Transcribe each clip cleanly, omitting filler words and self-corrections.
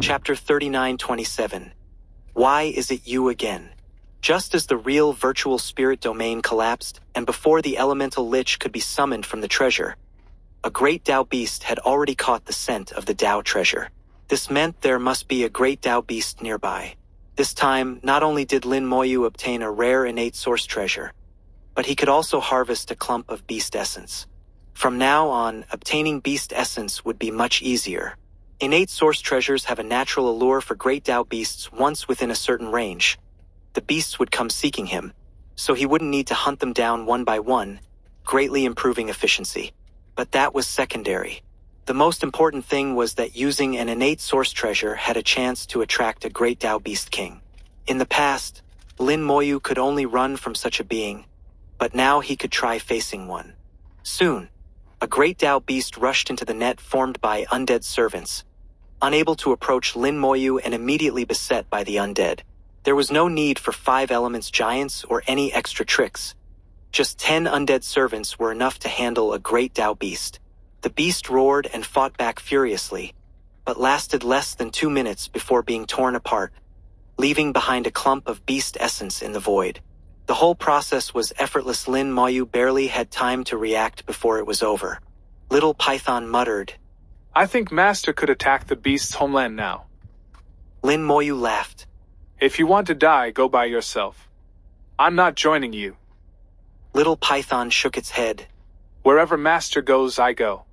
Chapter 3927. Why is it you again? Just as the real virtual spirit domain collapsed, and before the elemental lich could be summoned from the treasure, a great Dao beast had already caught the scent of the Dao treasure. This meant there must be a great Dao beast nearby. This time, not only did Lin Moyu obtain a rare innate source treasure, but he could also harvest a clump of beast essence. From now on, obtaining beast essence would be much easier. Innate source treasures have a natural allure for great Dao beasts once within a certain range. The beasts would come seeking him, so he wouldn't need to hunt them down one by one, greatly improving efficiency. But that was secondary. The most important thing was that using an innate source treasure had a chance to attract a great Dao beast king. In the past, Lin Moyu could only run from such a being, but now he could try facing one. Soon, a great Dao beast rushed into the net formed by undead servants, unable to approach Lin Moyu and immediately beset by the undead. There was no need for 5 elements giants or any extra tricks. Just 10 undead servants were enough to handle a great Dao beast. The beast roared and fought back furiously, but lasted less than 2 minutes before being torn apart, leaving behind a clump of beast essence in the void. The whole process was effortless. Lin Moyu barely had time to react before it was over. Little Python muttered, "I think Master could attack the beast's homeland now." Lin Moyu laughed. "If you want to die, go by yourself. I'm not joining you." Little Python shook its head. "Wherever Master goes, I go."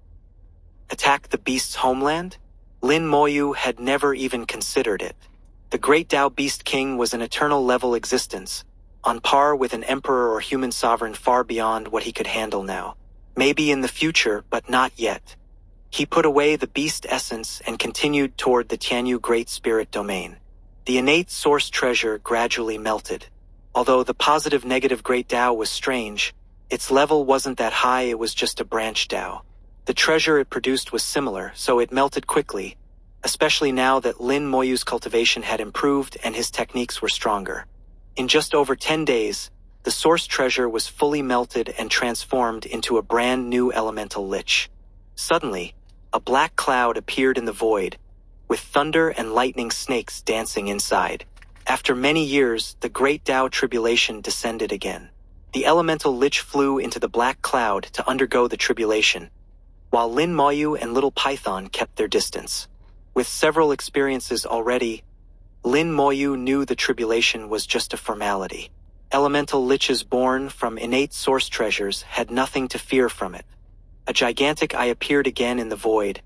Attack the beast's homeland? Lin Moyu had never even considered it. The great Dao Beast King was an eternal level existence, on par with an emperor or human sovereign, far beyond what he could handle now. Maybe in the future, but not yet. He put away the beast essence and continued toward the Tianyu Great Spirit domain. The innate source treasure gradually melted. Although the positive-negative Great Dao was strange, its level wasn't that high, it was just a branch Dao. The treasure it produced was similar, so it melted quickly, especially now that Lin Moyu's cultivation had improved and his techniques were stronger. In just over 10 days, the source treasure was fully melted and transformed into a brand new elemental lich. Suddenly, a black cloud appeared in the void, with thunder and lightning snakes dancing inside. After many years, the great Dao tribulation descended again. The elemental lich flew into the black cloud to undergo the tribulation, while Lin Moyu and Little Python kept their distance. With several experiences already, Lin Moyu knew the tribulation was just a formality. Elemental liches born from innate source treasures had nothing to fear from it. A gigantic eye appeared again in the void,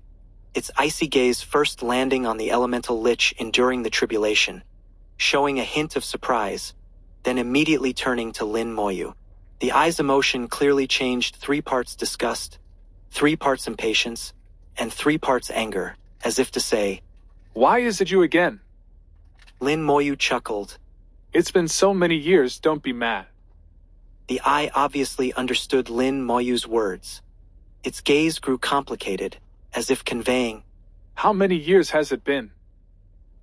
its icy gaze first landing on the elemental lich enduring the tribulation, showing a hint of surprise, then immediately turning to Lin Moyu. The eye's emotion clearly changed: 3 parts disgust, 3 parts impatience, and 3 parts anger, as if to say, "Why is it you again?" Lin Moyu chuckled. "It's been so many years, don't be mad." The eye obviously understood Lin Moyu's words. Its gaze grew complicated, as if conveying, "How many years has it been?"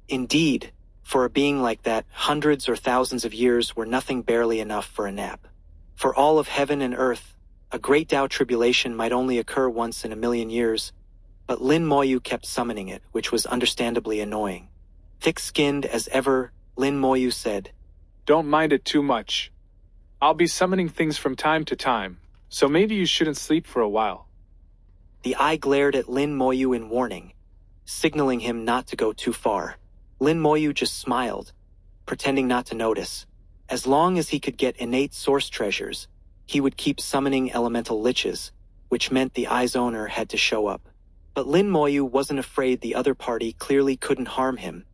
Indeed, for a being like that, hundreds or thousands of years were nothing, barely enough for a nap. For all of heaven and earth, a great Dao tribulation might only occur once in a million years, but Lin Moyu kept summoning it, which was understandably annoying. Thick-skinned as ever, Lin Moyu said, "Don't mind it too much. I'll be summoning things from time to time, so maybe you shouldn't sleep for a while." The eye glared at Lin Moyu in warning, signaling him not to go too far. Lin Moyu just smiled, pretending not to notice. As long as he could get innate source treasures, he would keep summoning elemental liches, which meant the eye's owner had to show up. But Lin Moyu wasn't afraid. The other party clearly couldn't harm him,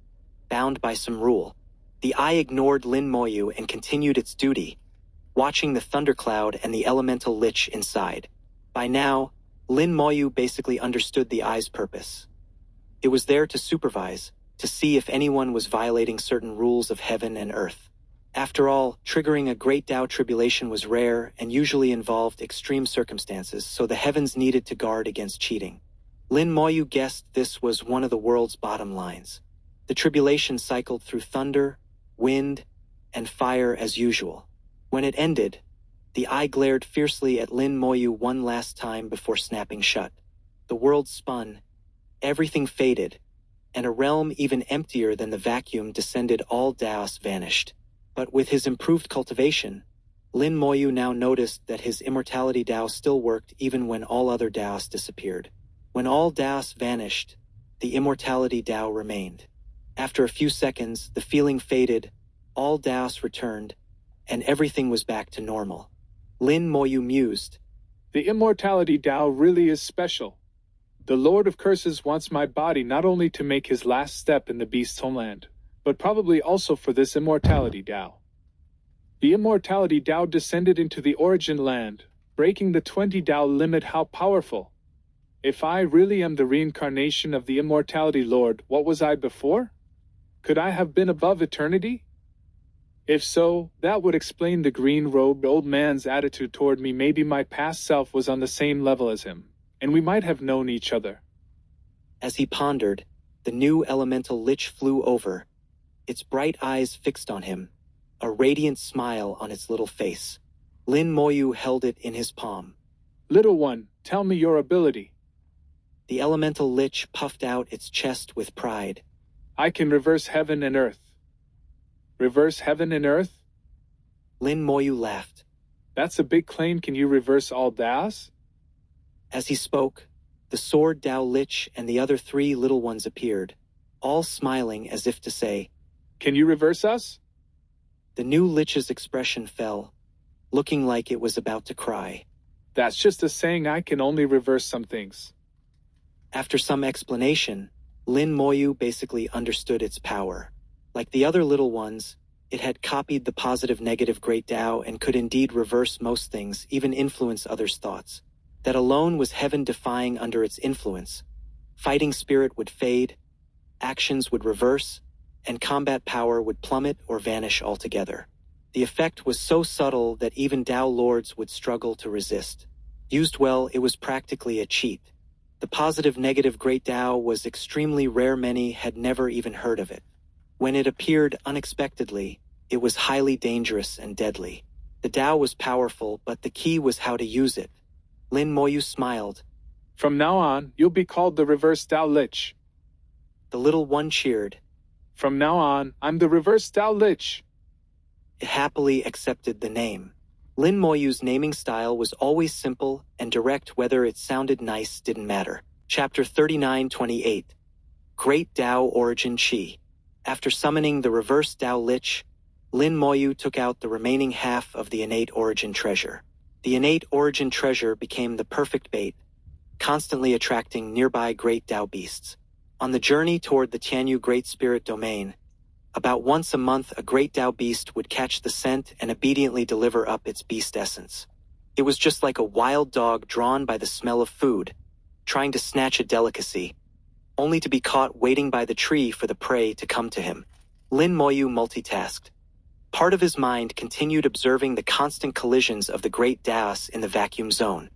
bound by some rule. The eye ignored Lin Moyu and continued its duty, watching the thundercloud and the elemental lich inside. By now, Lin Moyu basically understood the eye's purpose. It was there to supervise, to see if anyone was violating certain rules of heaven and earth. After all, triggering a great Dao tribulation was rare and usually involved extreme circumstances, so the heavens needed to guard against cheating. Lin Moyu guessed this was one of the world's bottom lines. The tribulation cycled through thunder, wind, and fire as usual. When it ended, the eye glared fiercely at Lin Moyu one last time before snapping shut. The world spun, everything faded, and a realm even emptier than the vacuum descended. All Daos vanished. But with his improved cultivation, Lin Moyu now noticed that his immortality Dao still worked even when all other Daos disappeared. When all Daos vanished, the immortality Dao remained. After a few seconds, the feeling faded, all Daos returned, and everything was back to normal. Lin Moyu mused. The immortality Dao really is special. The Lord of Curses wants my body not only to make his last step in the beast's homeland, but probably also for this immortality Dao. The immortality Dao descended into the origin land, breaking the 20 Dao limit. How powerful! If I really am the reincarnation of the immortality Lord, what was I before? Could I have been above eternity? If so, that would explain the green-robed old man's attitude toward me. Maybe my past self was on the same level as him, and we might have known each other. As he pondered, the new elemental lich flew over, its bright eyes fixed on him, a radiant smile on its little face. Lin Moyu held it in his palm. Little one, tell me your ability. The elemental lich puffed out its chest with pride. I can reverse heaven and earth. Reverse heaven and earth? Lin Moyu laughed. That's a big claim. Can you reverse all Daos? As he spoke, the sword Dao Lich and the other 3 little ones appeared, all smiling as if to say, Can you reverse us? The new Lich's expression fell, looking like it was about to cry. That's just a saying. I can only reverse some things. After some explanation, Lin Moyu basically understood its power. Like the other little ones, it had copied the positive-negative Great Dao and could indeed reverse most things, even influence others' thoughts. That alone was heaven-defying under its influence. Fighting spirit would fade, actions would reverse, and combat power would plummet or vanish altogether. The effect was so subtle that even Dao lords would struggle to resist. Used well, it was practically a cheat. The positive-negative Great Dao was extremely rare. Many had never even heard of it. When it appeared unexpectedly, it was highly dangerous and deadly. The Dao was powerful, but the key was how to use it. Lin Moyu smiled. From now on, you'll be called the Reverse Dao Lich. The little one cheered. From now on, I'm the Reverse Dao Lich. It happily accepted the name. Lin Moyu's naming style was always simple and direct. Whether it sounded nice didn't matter. Chapter 39:28. Great Dao Origin Chi. After summoning the Reverse Dao Lich, Lin Moyu took out the remaining half of the innate origin treasure. The innate origin treasure became the perfect bait, constantly attracting nearby Great Dao beasts. On the journey toward the Tianyu Great Spirit Domain, about once a month a Great Dao beast would catch the scent and obediently deliver up its beast essence. It was just like a wild dog drawn by the smell of food, trying to snatch a delicacy, only to be caught waiting by the tree for the prey to come to him. Lin Moyu multitasked. Part of his mind continued observing the constant collisions of the Great Daos in the vacuum zone,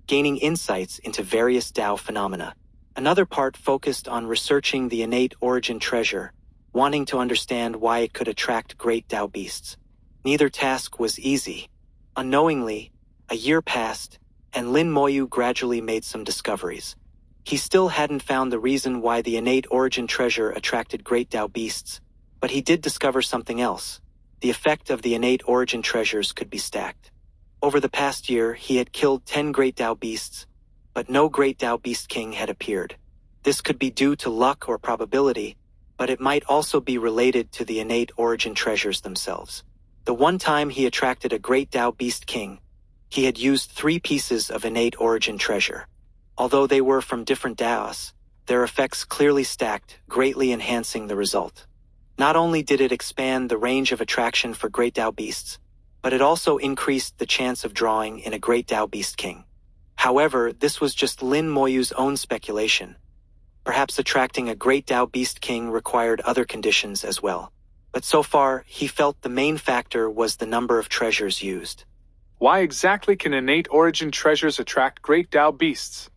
gaining insights into various Dao phenomena. Another part focused on researching the innate origin treasure, wanting to understand why it could attract Great Dao beasts. Neither task was easy. Unknowingly, a year passed, and Lin Moyu gradually made some discoveries. He still hadn't found the reason why the innate origin treasure attracted Great Dao beasts, but he did discover something else. The effect of the innate origin treasures could be stacked. Over the past year, he had killed 10 Great Dao beasts, but no Great Dao Beast King had appeared. This could be due to luck or probability, but it might also be related to the innate origin treasures themselves. The one time he attracted a Great Dao Beast King, he had used 3 pieces of innate origin treasure. Although they were from different Daos, their effects clearly stacked, greatly enhancing the result. Not only did it expand the range of attraction for Great Dao beasts, but it also increased the chance of drawing in a Great Dao Beast King. However, this was just Lin Moyu's own speculation. Perhaps attracting a Great Dao Beast King required other conditions as well. But so far, he felt the main factor was the number of treasures used. Why exactly can innate origin treasures attract Great Dao beasts?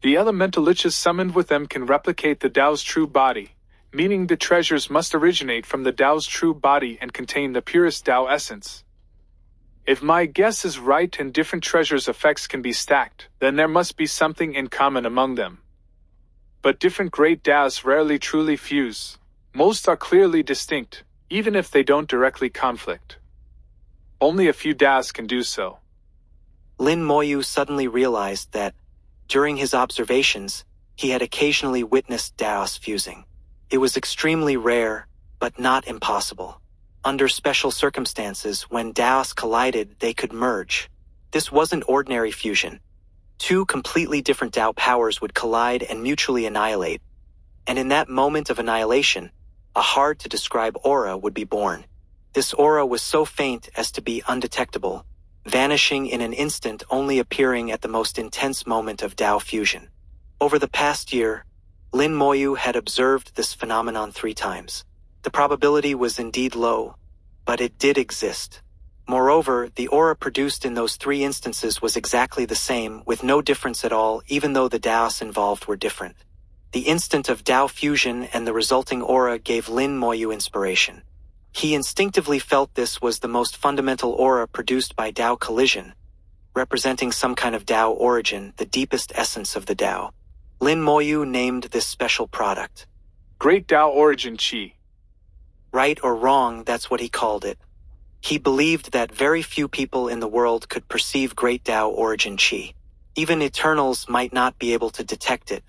The elemental liches summoned with them can replicate the Dao's true body, meaning the treasures must originate from the Dao's true body and contain the purest Dao essence. If my guess is right and different treasures' effects can be stacked, then there must be something in common among them. But different great Taoists rarely truly fuse. Most are clearly distinct, even if they don't directly conflict. Only a few Taoists can do so. Lin Moyu suddenly realized that, during his observations, he had occasionally witnessed Taoists fusing. It was extremely rare, but not impossible. Under special circumstances, when Taoists collided, they could merge. This wasn't ordinary fusion. Two completely different Tao powers would collide and mutually annihilate. And in that moment of annihilation, a hard-to-describe aura would be born. This aura was so faint as to be undetectable, vanishing in an instant, only appearing at the most intense moment of Tao fusion. Over the past year, Lin Moyu had observed this phenomenon 3 times. The probability was indeed low, but it did exist. Moreover, the aura produced in those 3 instances was exactly the same, with no difference at all, even though the Taoists involved were different. The instant of Tao fusion and the resulting aura gave Lin Moyu inspiration. He instinctively felt this was the most fundamental aura produced by Tao collision, representing some kind of Tao origin, the deepest essence of the Tao. Lin Moyu named this special product Great Tao Origin Qi. Right or wrong, that's what he called it. He believed that very few people in the world could perceive Great Tao Origin Qi. Even Eternals might not be able to detect it.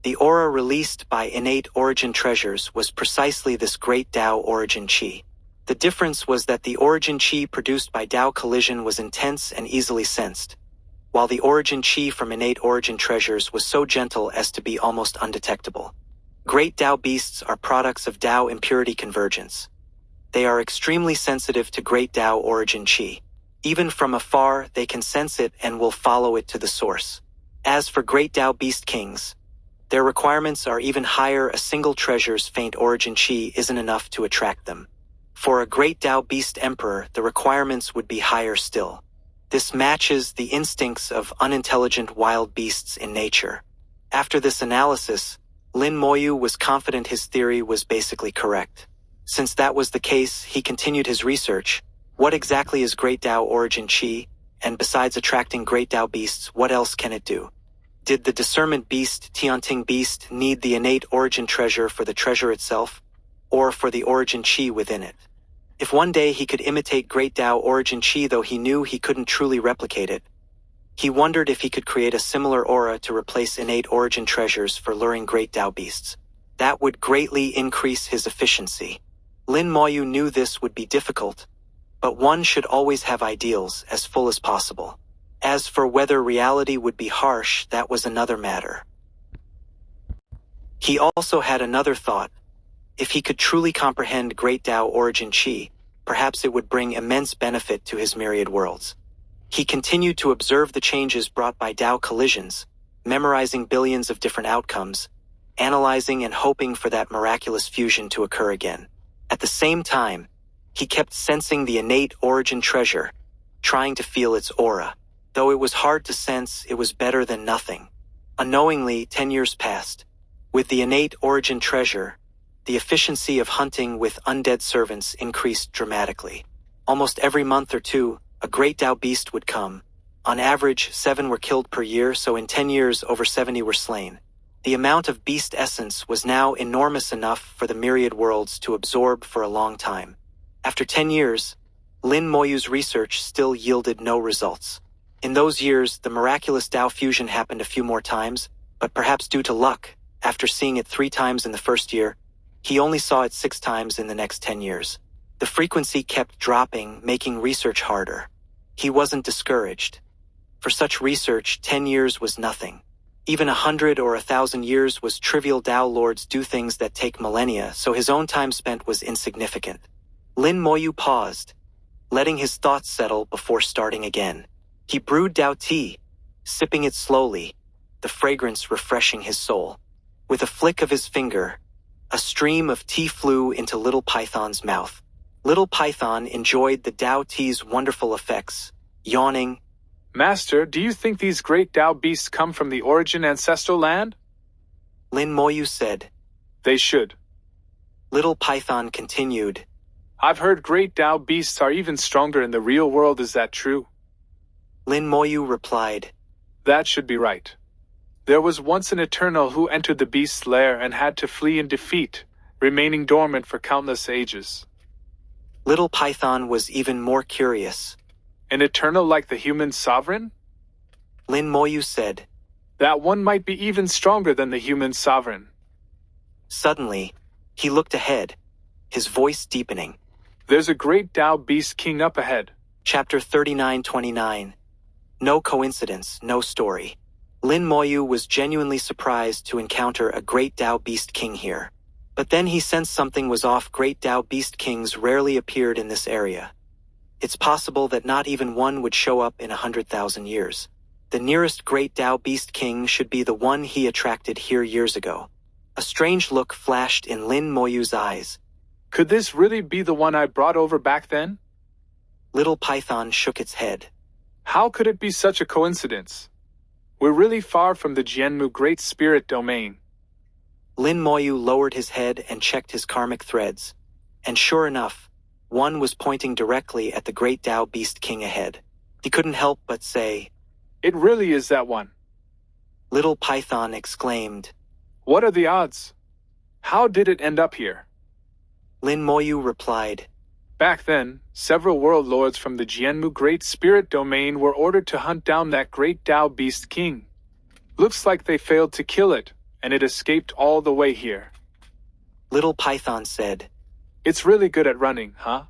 The aura released by innate origin treasures was precisely this Great Tao Origin Qi. The difference was that the origin Qi produced by Tao collision was intense and easily sensed, while the origin Qi from innate origin treasures was so gentle as to be almost undetectable. Great Tao beasts are products of Tao impurity convergence. They are extremely sensitive to Great Tao Origin Qi. Even from afar, they can sense it and will follow it to the source. As for Great Tao Beast Kings, their requirements are even higher. A single treasure's faint origin Qi isn't enough to attract them. For a Great Tao Beast Emperor, the requirements would be higher still. This matches the instincts of unintelligent wild beasts in nature. After this analysis, Lin Moyu was confident his theory was basically correct. Since that was the case, he continued his research. What exactly is Great Tao Origin Qi, and besides attracting Great Tao beasts, what else can it do? Did the discernment beast, Tianting beast, need the innate origin treasure for the treasure itself, or for the origin Qi within it? If one day he could imitate Great Tao Origin Qi, though he knew he couldn't truly replicate it, he wondered if he could create a similar aura to replace innate origin treasures for luring Great Tao beasts. That would greatly increase his efficiency. Lin Moyu knew this would be difficult, but one should always have ideals as full as possible. As for whether reality would be harsh, that was another matter. He also had another thought. If he could truly comprehend Great Tao Origin Qi, perhaps it would bring immense benefit to his myriad worlds. He continued to observe the changes brought by Tao collisions, memorizing billions of different outcomes, analyzing and hoping for that miraculous fusion to occur again. At the same time, he kept sensing the innate origin treasure, trying to feel its aura. Though it was hard to sense, it was better than nothing. Unknowingly, 10 years passed. With the innate origin treasure, the efficiency of hunting with undead servants increased dramatically. Almost every month or 2, a Great Tao beast would come. On average, 7 were killed per year, so in 10 years, over 70 were slain. The amount of beast essence was now enormous enough for the myriad worlds to absorb for a long time. After 10 years, Lin Moyu's research still yielded no results. In those years, the miraculous Tao fusion happened a few more times, but perhaps due to luck, after seeing it 3 times in the first year, he only saw it 6 times in the next 10 years. The frequency kept dropping, making research harder. He wasn't discouraged. For such research, 10 years was nothing. Even 100 or 1,000 years was trivial. Tao lords do things that take millennia, so his own time spent was insignificant. Lin Moyu paused, letting his thoughts settle before starting again. He brewed Tao tea, sipping it slowly, the fragrance refreshing his soul. With a flick of his finger, a stream of tea flew into Little Python's mouth. Little Python enjoyed the Tao tea's wonderful effects, yawning. Master, do you think these great Tao beasts come from the origin ancestral land? Lin Moyu said. They should. Little Python continued. I've heard great Tao beasts are even stronger in the real world. Is that true? Lin Moyu replied. That should be right. There was once an Eternal who entered the beast's lair and had to flee in defeat, remaining dormant for countless ages. Little Python was even more curious. An Eternal like the human sovereign? Lin Moyu said. That one might be even stronger than the human sovereign. Suddenly, he looked ahead, his voice deepening. There's a great Tao Beast King up ahead. Chapter 3929. No coincidence, no story. Lin Moyu was genuinely surprised to encounter a great Tao Beast King here. But then he sensed something was off. Great Tao Beast Kings rarely appeared in this area. It's possible that not even one would show up in 100,000 years. The nearest Great Tao Beast King should be the one he attracted here years ago. A strange look flashed in Lin Moyu's eyes. Could this really be the one I brought over back then? Little Python shook its head. How could it be such a coincidence? We're really far from the Jianmu Great Spirit domain. Lin Moyu lowered his head and checked his karmic threads. And sure enough, one was pointing directly at the Great Tao Beast King ahead. He couldn't help but say, It really is that one. Little Python exclaimed. What are the odds? How did it end up here? Lin Moyu replied. Back then, several world lords from the Jianmu Great Spirit domain were ordered to hunt down that Great Tao Beast King. Looks like they failed to kill it, and it escaped all the way here. Little Python said. It's really good at running, huh?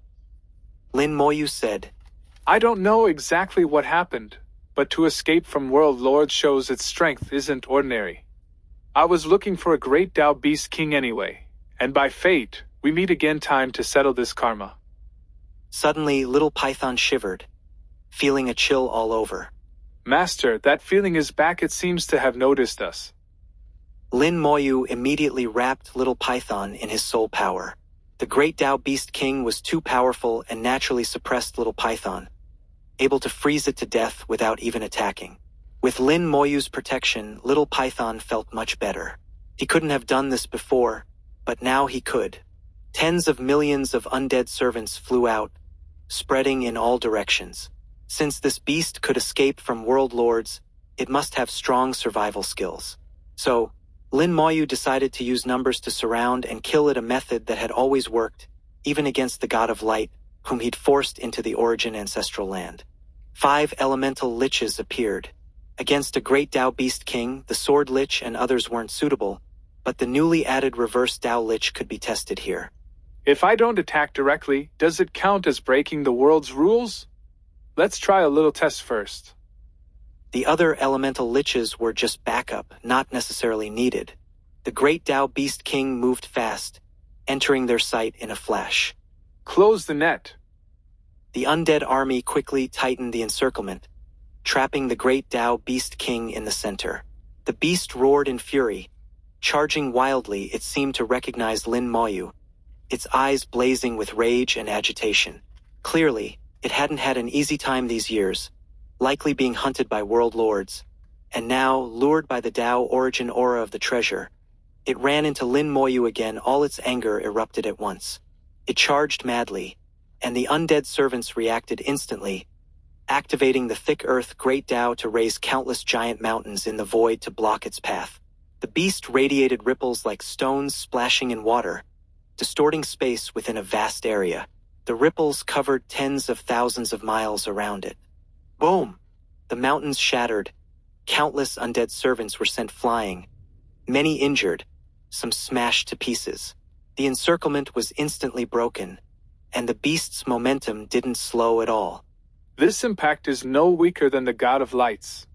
Lin Moyu said. I don't know exactly what happened, but to escape from world lords shows its strength isn't ordinary. I was looking for a Great Tao Beast King anyway, and by fate, we meet again. Time to settle this karma. Suddenly, Little Python shivered, feeling a chill all over. Master, that feeling is back. It seems to have noticed us. Lin Moyu immediately wrapped Little Python in his soul power. The Great Tao Beast King was too powerful and naturally suppressed Little Python, able to freeze it to death without even attacking. With Lin Moyu's protection, Little Python felt much better. He couldn't have done this before, but now he could. Tens of millions of undead servants flew out, spreading in all directions. Since this beast could escape from world lords, it must have strong survival skills. So, Lin Moyu decided to use numbers to surround and kill it, a method that had always worked, even against the god of light, whom he'd forced into the origin ancestral land. 5 elemental liches appeared. Against a Great Tao Beast King, the Sword Lich and others weren't suitable, but the newly added Reverse Tao Lich could be tested here. If I don't attack directly, does it count as breaking the world's rules? Let's try a little test first. The other elemental liches were just backup, not necessarily needed. The Great Tao Beast King moved fast, entering their sight in a flash. Close the net. The undead army quickly tightened the encirclement, trapping the Great Tao Beast King in the center. The beast roared in fury. Charging wildly, it seemed to recognize Lin Moyu, its eyes blazing with rage and agitation. Clearly, it hadn't had an easy time these years, likely being hunted by world lords, and now, lured by the Tao origin aura of the treasure, it ran into Lin Moyu again. All its anger erupted at once. It charged madly, and the undead servants reacted instantly, activating the thick earth Great Tao to raise countless giant mountains in the void to block its path. The beast radiated ripples like stones splashing in water, distorting space within a vast area. The ripples covered tens of thousands of miles around it. Boom! The mountains shattered. Countless undead servants were sent flying, many injured, some smashed to pieces. The encirclement was instantly broken, and the beast's momentum didn't slow at all. This impact is no weaker than the God of Lights.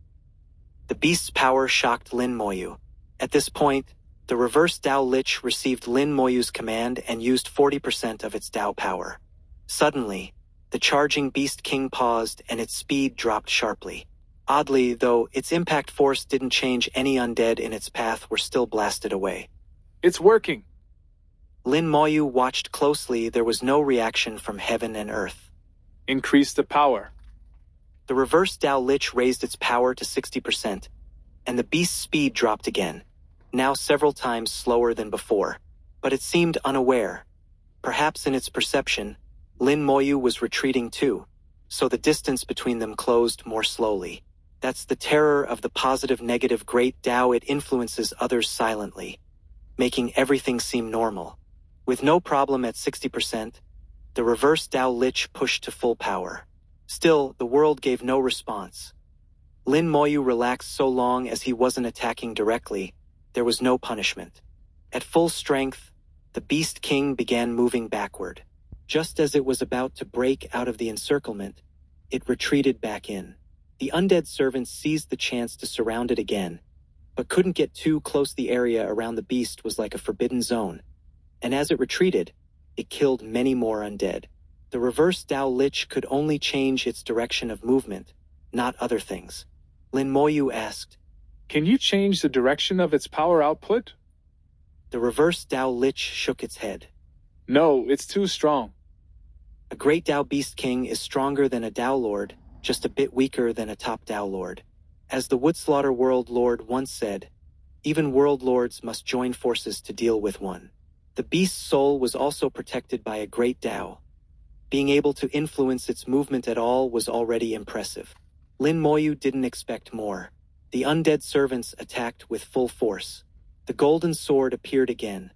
The beast's power shocked Lin Moyu. At this point, the reverse Tao Lich received Lin Moyu's command and used 40% of its Tao power. Suddenly, the charging Beast King paused and its speed dropped sharply. Oddly, though, its impact force didn't change. Any undead in its path were still blasted away. It's working. Lin Moyu watched closely. There was no reaction from heaven and earth. Increase the power. The reverse Tao Lich raised its power to 60%, and the beast's speed dropped again, now several times slower than before. But it seemed unaware. Perhaps in its perception, Lin Moyu was retreating too, so the distance between them closed more slowly. That's the terror of the positive-negative great Tao. It influences others silently, making everything seem normal. With no problem at 60%, the reverse Tao Lich pushed to full power. Still, the world gave no response. Lin Moyu relaxed so long as he wasn't attacking directly, there was no punishment. At full strength, the Beast King began moving backward. Just as it was about to break out of the encirclement, it retreated back in. The undead servants seized the chance to surround it again, but couldn't get too close. The area around the beast was like a forbidden zone, and as it retreated, it killed many more undead. The reverse Tao Lich could only change its direction of movement, not other things. Lin Moyu asked, Can you change the direction of its power output? The reverse Tao Lich shook its head. No, it's too strong. A great Tao Beast King is stronger than a Tao Lord, just a bit weaker than a top Tao Lord. As the Woodslaughter World Lord once said, even World Lords must join forces to deal with one. The beast's soul was also protected by a great Tao. Being able to influence its movement at all was already impressive. Lin Moyu didn't expect more. The undead servants attacked with full force. The golden sword appeared again,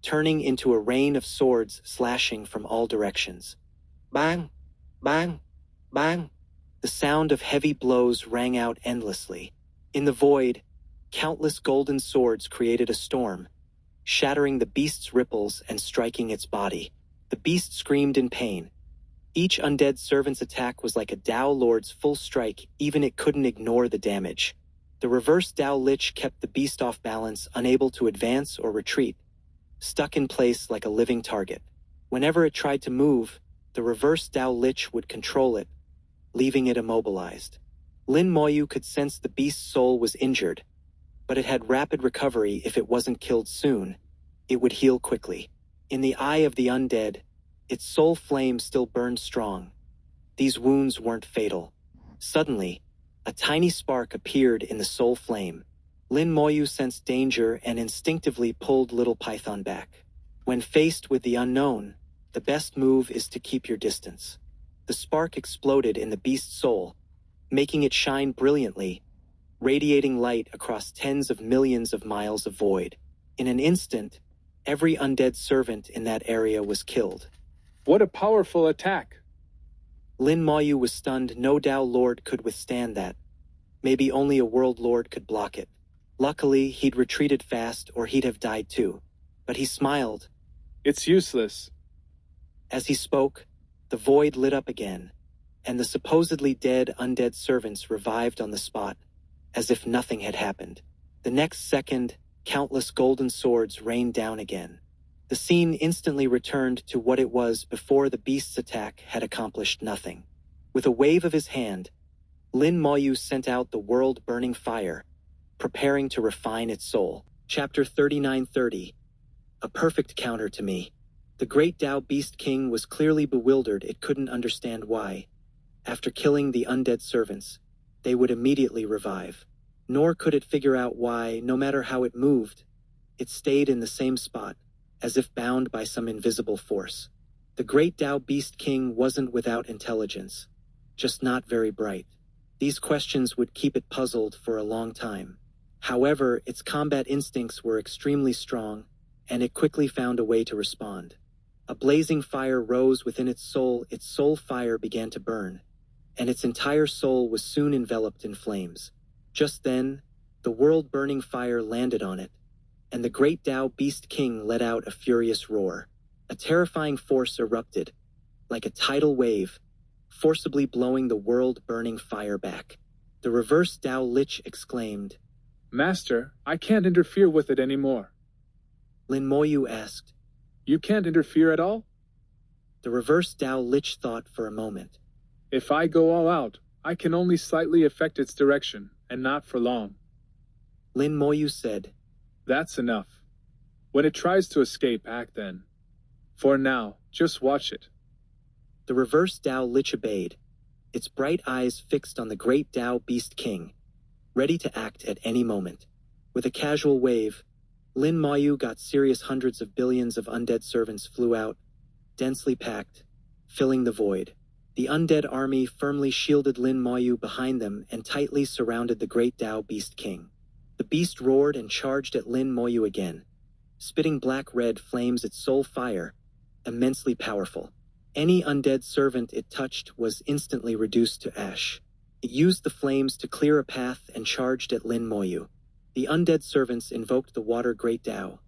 turning into a rain of swords slashing from all directions. Bang! Bang! Bang! The sound of heavy blows rang out endlessly. In the void, countless golden swords created a storm, shattering the beast's ripples and striking its body. The beast screamed in pain. Each undead servant's attack was like a Tao Lord's full strike, even it couldn't ignore the damage. The reverse Tao Lich kept the beast off balance, unable to advance or retreat, stuck in place like a living target. Whenever it tried to move, the reverse Tao Lich would control it, leaving it immobilized. Lin Moyu could sense the beast's soul was injured, but it had rapid recovery. If it wasn't killed soon, it would heal quickly. In the eye of the undead, its soul flame still burned strong. These wounds weren't fatal. Suddenly, a tiny spark appeared in the soul flame. Lin Moyu sensed danger and instinctively pulled Little Python back. When faced with the unknown, the best move is to keep your distance. The spark exploded in the beast's soul, making it shine brilliantly, radiating light across tens of millions of miles of void. In an instant, every undead servant in that area was killed. What a powerful attack! Lin Moyu was stunned. No Tao Lord could withstand that. Maybe only a World Lord could block it. Luckily, he'd retreated fast or he'd have died too. But he smiled. It's useless. As he spoke, the void lit up again, and the supposedly dead undead servants revived on the spot, as if nothing had happened. The next second, countless golden swords rained down again. The scene instantly returned to what it was before. The beast's attack had accomplished nothing. With a wave of his hand, Lin Moyu sent out the world-burning fire, preparing to refine its soul. Chapter 3930. A perfect counter to me. The great Tao Beast King was clearly bewildered. It couldn't understand why, after killing the undead servants, they would immediately revive. Nor could it figure out why, no matter how it moved, it stayed in the same spot, as if bound by some invisible force. The great Tao Beast King wasn't without intelligence, just not very bright. These questions would keep it puzzled for a long time. However, its combat instincts were extremely strong, and it quickly found a way to respond. A blazing fire rose within its soul fire began to burn, and its entire soul was soon enveloped in flames. Just then, the world-burning fire landed on it, and the great Tao Beast King let out a furious roar. A terrifying force erupted, like a tidal wave, forcibly blowing the world-burning fire back. The reverse Tao Lich exclaimed, Master, I can't interfere with it anymore. Lin Moyu asked, You can't interfere at all? The reverse Tao Lich thought for a moment. If I go all out, I can only slightly affect its direction, and not for long. Lin Moyu said, That's enough. When it tries to escape, act then. For now, just watch it. The reverse Tao Lich obeyed, its bright eyes fixed on the great Tao Beast King, ready to act at any moment. With a casual wave, Lin Moyu got serious. Hundreds of billions of undead servants flew out, densely packed, filling the void. The undead army firmly shielded Lin Moyu behind them and tightly surrounded the great Dao Beast King. The beast roared and charged at Lin Moyu again, spitting black-red flames its soul fire, immensely powerful. Any undead servant it touched was instantly reduced to ash. It used the flames to clear a path and charged at Lin Moyu. The undead servants invoked the water great Dao.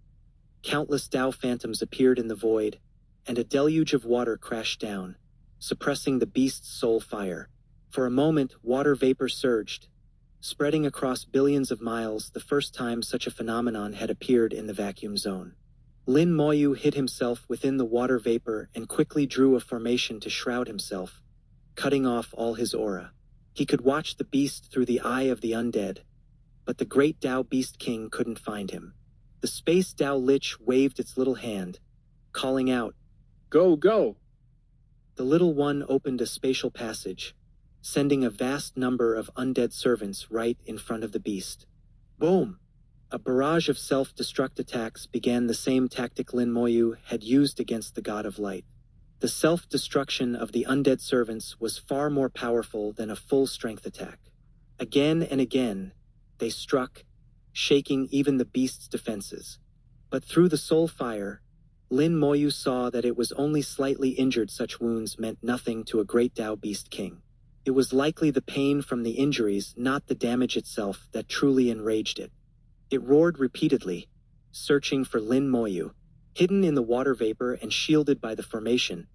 Countless Dao phantoms appeared in the void, and a deluge of water crashed down, suppressing the beast's soul fire. For a moment, water vapor surged, spreading across billions of miles, the first time such a phenomenon had appeared in the vacuum zone. Lin Moyu hid himself within the water vapor and quickly drew a formation to shroud himself, cutting off all his aura. He could watch the beast through the eye of the undead, but the great Dao Beast King couldn't find him. The space Dao Lich waved its little hand, calling out, Go, go! The little one opened a spatial passage, sending a vast number of undead servants right in front of the beast. Boom! A barrage of self-destruct attacks began, the same tactic Lin Moyu had used against the God of Light. The self-destruction of the undead servants was far more powerful than a full-strength attack. Again and again, they struck, shaking even the beast's defenses. But through the soul fire, Lin Moyu saw that it was only slightly injured. Such wounds meant nothing to a great Dao Beast King. It was likely the pain from the injuries, not the damage itself, that truly enraged it. It roared repeatedly, searching for Lin Moyu. Hidden in the water vapor and shielded by the formation,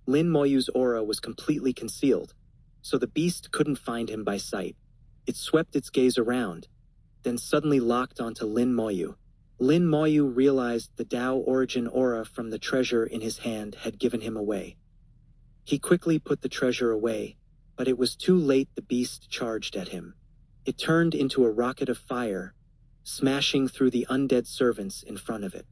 Lin Moyu's aura was completely concealed, so the beast couldn't find him by sight. It swept its gaze around, then suddenly locked onto Lin Moyu. Lin Moyu realized the Dao origin aura from the treasure in his hand had given him away. He quickly put the treasure away, but it was too late. The beast charged at him. It turned into a rocket of fire, smashing through the undead servants in front of it.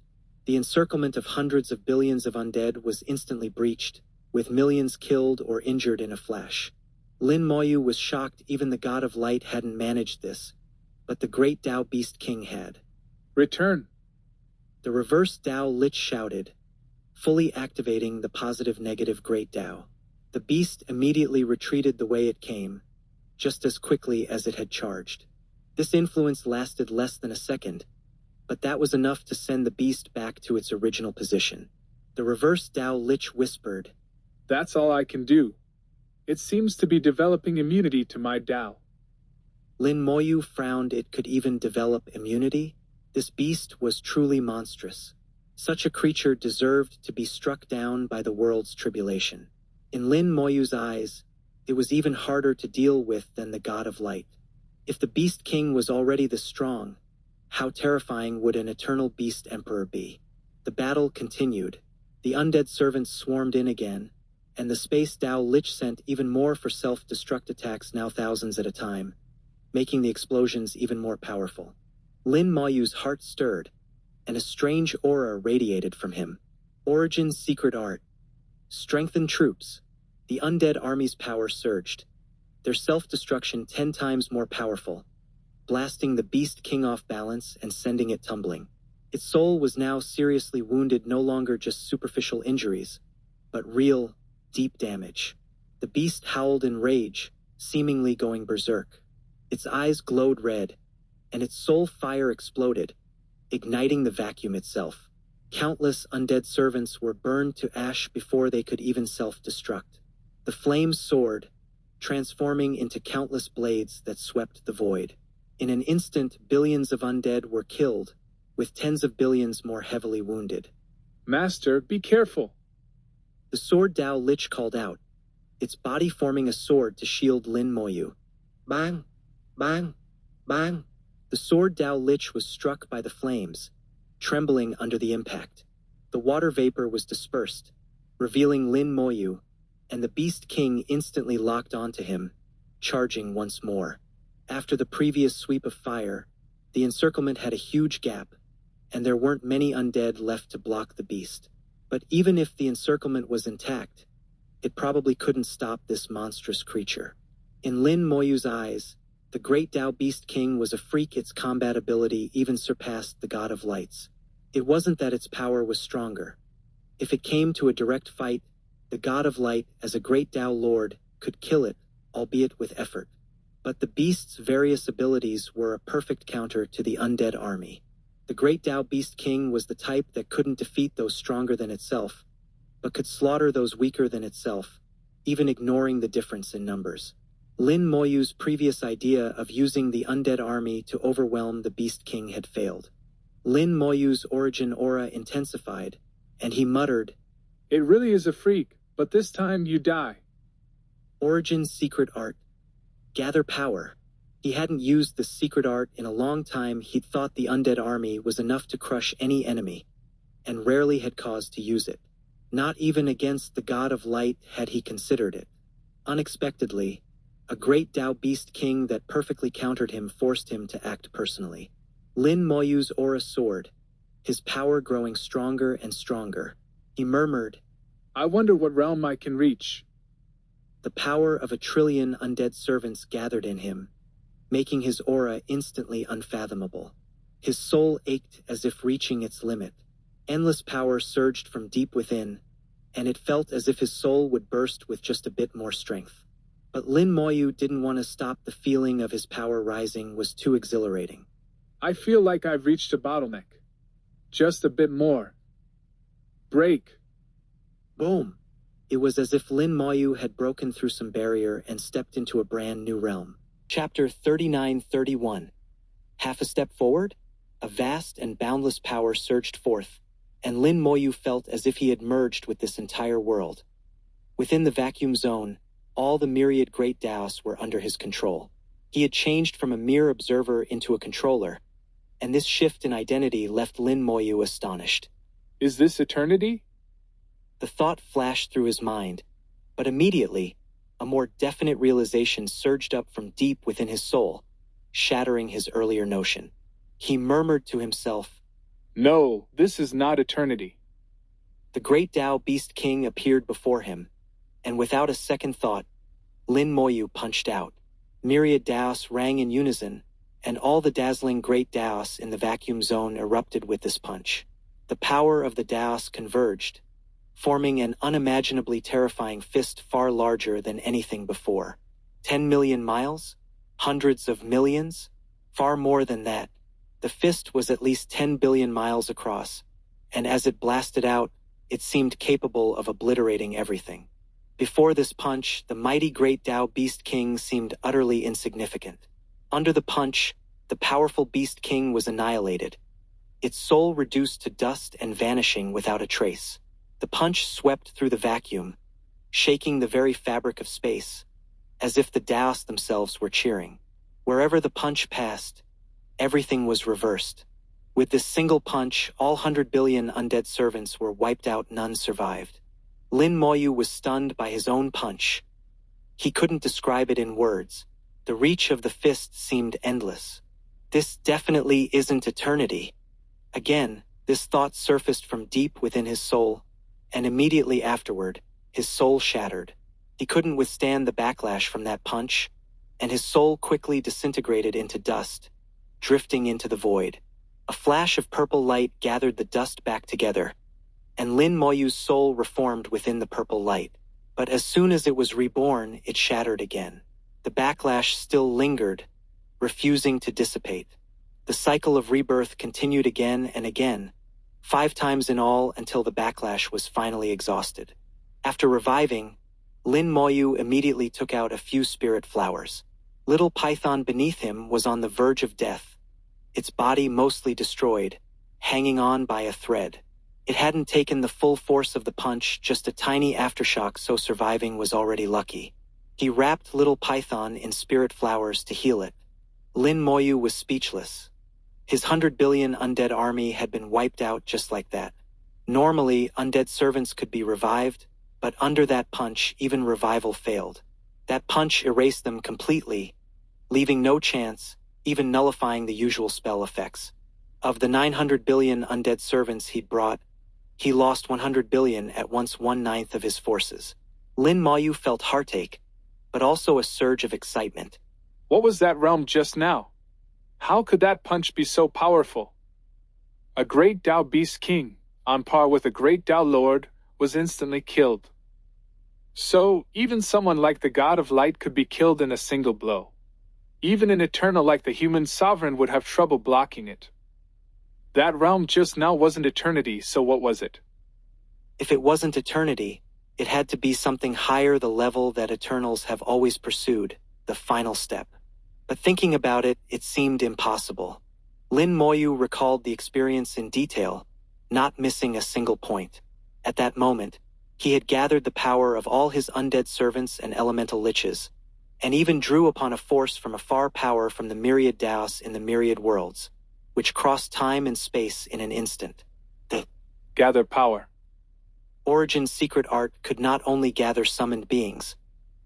The encirclement of hundreds of billions of undead was instantly breached, with millions killed or injured in a flash. Lin Moyu was shocked. Even the God of Light hadn't managed this, but the great Dao Beast King had. Return! The reverse Dao Lich shouted, fully activating the positive-negative great Dao. The beast immediately retreated the way it came, just as quickly as it had charged. This influence lasted less than a second, but that was enough to send the beast back to its original position. The reverse Dao Lich whispered, That's all I can do. It seems to be developing immunity to my Dao. Lin Moyu frowned. It could even develop immunity? This beast was truly monstrous. Such a creature deserved to be struck down by the world's tribulation. In Lin Moyu's eyes, it was even harder to deal with than the God of Light. If the Beast King was already this strong, how terrifying would an eternal Beast Emperor be? The battle continued. The undead servants swarmed in again, and the space Dao Lich sent even more for self-destruct attacks, now thousands at a time, making the explosions even more powerful. Lin Moyu's heart stirred, and a strange aura radiated from him. Origin's secret art. Strengthen troops. The undead army's power surged, their self-destruction 10 times more powerful, blasting the Beast King off balance and sending it tumbling. Its soul was now seriously wounded, no longer just superficial injuries, but real, deep damage. The beast howled in rage, seemingly going berserk. Its eyes glowed red, and its soul fire exploded, igniting the vacuum itself. Countless undead servants were burned to ash before they could even self-destruct. The flames soared, transforming into countless blades that swept the void. In an instant, billions of undead were killed, with tens of billions more heavily wounded. Master, be careful! The sword Dao Lich called out, its body forming a sword to shield Lin Moyu. Bang! Bang! Bang! The sword Dao Lich was struck by the flames, trembling under the impact. The water vapor was dispersed, revealing Lin Moyu, and the Beast King instantly locked onto him, charging once more. After the previous sweep of fire, the encirclement had a huge gap, and there weren't many undead left to block the beast. But even if the encirclement was intact, it probably couldn't stop this monstrous creature. In Lin Moyu's eyes, the great Dao Beast King was a freak. Its combat ability even surpassed the God of Lights. It wasn't that its power was stronger. If it came to a direct fight, The god of light, as a great Tao lord, could kill it, albeit with effort. But the beast's various abilities were a perfect counter to the undead army. The great Tao Beast King was the type that couldn't defeat those stronger than itself, but could slaughter those weaker than itself, even ignoring the difference in numbers. Lin Moyu's previous idea of using the undead army to overwhelm the Beast King had failed. Lin Moyu's origin aura intensified, and he muttered, "It really is a freak, but this time you die." Origin's secret art. Gather power. He hadn't used the secret art in a long time. He'd thought the undead army was enough to crush any enemy, and rarely had cause to use it. Not even against the god of light had he considered it. Unexpectedly, a great Tao Beast King that perfectly countered him forced him to act personally. Lin Moyu's aura soared, his power growing stronger and stronger. He murmured, "I wonder what realm I can reach." The power of 1,000,000,000,000 undead servants gathered in him, making his aura instantly unfathomable. His soul ached as if reaching its limit. Endless power surged from deep within, and it felt as if his soul would burst with just a bit more strength. But Lin Moyu didn't want to stop. The feeling of his power rising was too exhilarating. "I feel like I've reached a bottleneck. Just a bit more. Break." Boom! It was as if Lin Moyu had broken through some barrier and stepped into a brand new realm. Chapter 39-31. Half a step forward, a vast and boundless power surged forth, and Lin Moyu felt as if he had merged with this entire world. Within the vacuum zone, all the myriad great Taos were under his control. He had changed from a mere observer into a controller, and this shift in identity left Lin Moyu astonished. "Is this eternity?" The thought flashed through his mind, but immediately, a more definite realization surged up from deep within his soul, shattering his earlier notion. He murmured to himself, "No, this is not eternity." The great Tao Beast King appeared before him, and without a second thought, Lin Moyu punched out. Myriad Taos rang in unison, and all the dazzling great Taos in the vacuum zone erupted with this punch. The power of the Taos converged, forming an unimaginably terrifying fist far larger than anything before. 10 million miles? Hundreds of millions? Far more than that. The fist was at least 10 billion miles across, and as it blasted out, it seemed capable of obliterating everything. Before this punch, the mighty great Tao Beast King seemed utterly insignificant. Under the punch, the powerful Beast King was annihilated, its soul reduced to dust and vanishing without a trace. The punch swept through the vacuum, shaking the very fabric of space, as if the Taos themselves were cheering. Wherever the punch passed, everything was reversed. With this single punch, all 100 billion undead servants were wiped out. None survived. Lin Moyu was stunned by his own punch. He couldn't describe it in words. The reach of the fist seemed endless. This definitely isn't eternity. Again, this thought surfaced from deep within his soul, and immediately afterward, his soul shattered. He couldn't withstand the backlash from that punch, and his soul quickly disintegrated into dust, drifting into the void. A flash of purple light gathered the dust back together, and Lin Moyu's soul reformed within the purple light. But as soon as it was reborn, it shattered again. The backlash still lingered, refusing to dissipate. The cycle of rebirth continued again and again, 5 times in all, until the backlash was finally exhausted. After reviving, Lin Moyu immediately took out a few spirit flowers. Little Python beneath him was on the verge of death, its body mostly destroyed, hanging on by a thread. It hadn't taken the full force of the punch, just a tiny aftershock, so surviving was already lucky. He wrapped Little Python in spirit flowers to heal it. Lin Moyu was speechless. His 100 billion undead army had been wiped out just like that. Normally, undead servants could be revived, but under that punch, even revival failed. That punch erased them completely, leaving no chance, even nullifying the usual spell effects. Of the 900 billion undead servants he'd brought, he lost 100 billion, at once 1/9 of his forces. Lin Moyu felt heartache, but also a surge of excitement. What was that realm just now? How could that punch be so powerful? A great Tao Beast King, on par with a great Tao Lord, was instantly killed. So, even someone like the God of Light could be killed in a single blow. Even an Eternal like the human sovereign would have trouble blocking it. That realm just now wasn't eternity, so what was it? If it wasn't eternity, it had to be something higher, the level that Eternals have always pursued, the final step. But thinking about it, it seemed impossible. Lin Moyu recalled the experience in detail, not missing a single point. At that moment, he had gathered the power of all his undead servants and elemental liches, and even drew upon a force from a far power from the myriad Daos in the myriad worlds, which crossed time and space in an instant. The Gather power. Origin's secret art could not only gather summoned beings,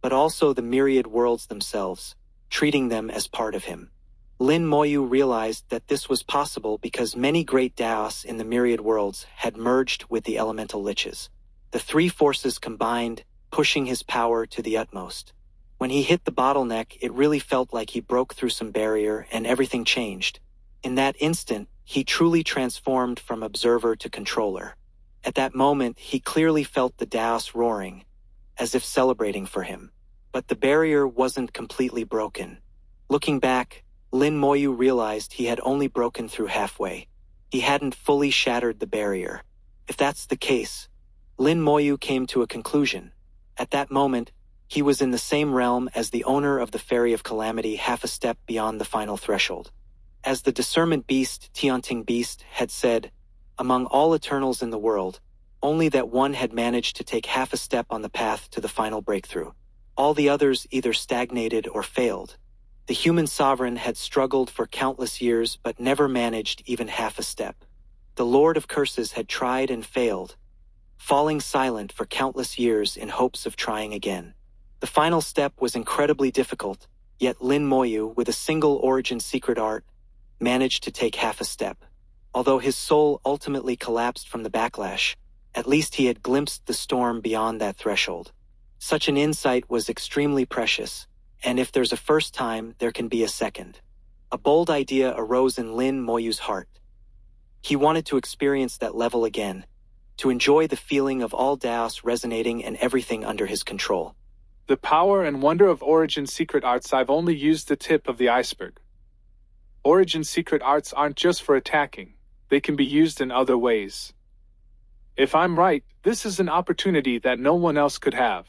but also the myriad worlds themselves, treating them as part of him. Lin Moyu realized that this was possible because many great Daos in the myriad worlds had merged with the elemental liches. The three forces combined, pushing his power to the utmost. When he hit the bottleneck, it really felt like he broke through some barrier and everything changed. In that instant, he truly transformed from observer to controller. At that moment, he clearly felt the Daos roaring, as if celebrating for him. But the barrier wasn't completely broken. Looking back, Lin Moyu realized he had only broken through halfway. He hadn't fully shattered the barrier. If that's the case, Lin Moyu came to a conclusion. At that moment, he was in the same realm as the owner of the Fairy of Calamity, half a step beyond the final threshold. As the discernment beast, Tianting Beast, had said, among all Eternals in the world, only that one had managed to take half a step on the path to the final breakthrough. All the others either stagnated or failed. The human sovereign had struggled for countless years but never managed even half a step. The Lord of Curses had tried and failed, falling silent for countless years in hopes of trying again. The final step was incredibly difficult, yet Lin Moyu, with a single origin secret art, managed to take half a step. Although his soul ultimately collapsed from the backlash, at least he had glimpsed the storm beyond that threshold. Such an insight was extremely precious, and if there's a first time, there can be a second. A bold idea arose in Lin Moyu's heart. He wanted to experience that level again, to enjoy the feeling of all Daos resonating and everything under his control. The power and wonder of Origin secret arts. I've only used the tip of the iceberg. Origin secret arts aren't just for attacking. They can be used in other ways. If I'm right, this is an opportunity that no one else could have.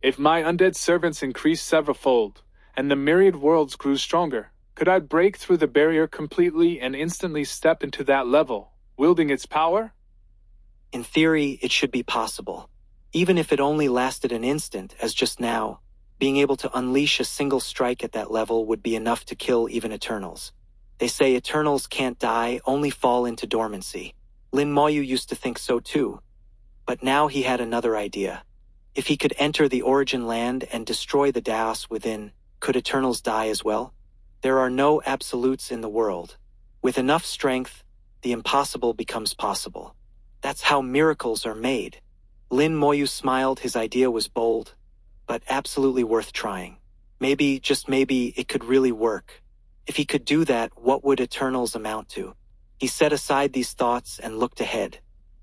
If my undead servants increased severalfold, and the myriad worlds grew stronger, could I break through the barrier completely and instantly step into that level, wielding its power? In theory, it should be possible. Even if it only lasted an instant, as just now, being able to unleash a single strike at that level would be enough to kill even Eternals. They say Eternals can't die, only fall into dormancy. Lin Moyu used to think so too. But now he had another idea. If he could enter the Origin land and destroy the Daos within, could Eternals die as well? There are no absolutes in the world. With enough strength, the impossible becomes possible. That's how miracles are made. Lin Moyu smiled. His idea was bold, but absolutely worth trying. Maybe, just maybe, it could really work. If he could do that, what would Eternals amount to? He set aside these thoughts and looked ahead.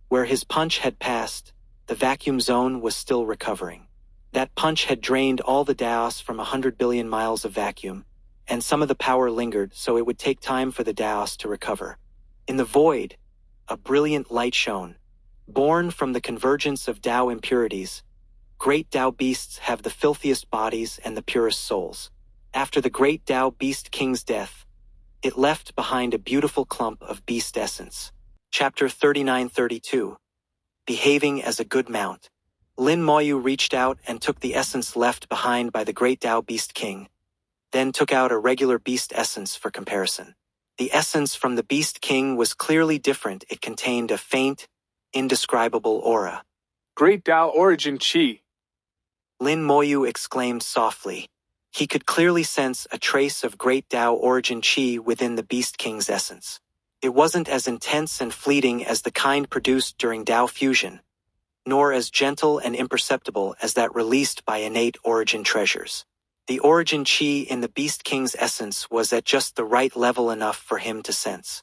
Where his punch had passed, the vacuum zone was still recovering. That punch had drained all the Daos from 100 billion miles of vacuum, and some of the power lingered, so it would take time for the Daos to recover. In the void, a brilliant light shone. Born from the convergence of Dao impurities, great Dao beasts have the filthiest bodies and the purest souls. After the great Dao beast king's death, it left behind a beautiful clump of beast essence. Chapter 39-32. Behaving as a good mount. Lin Moyu reached out and took the essence left behind by the great Dao beast king, then took out a regular beast essence for comparison. The essence from the beast king was clearly different. It contained a faint, indescribable aura. Great Dao Origin Chi! Lin Moyu exclaimed softly. He could clearly sense a trace of great Dao Origin Chi within the beast king's essence. It wasn't as intense and fleeting as the kind produced during Dao fusion, nor as gentle and imperceptible as that released by innate origin treasures. The origin chi in the Beast King's essence was at just the right level enough for him to sense.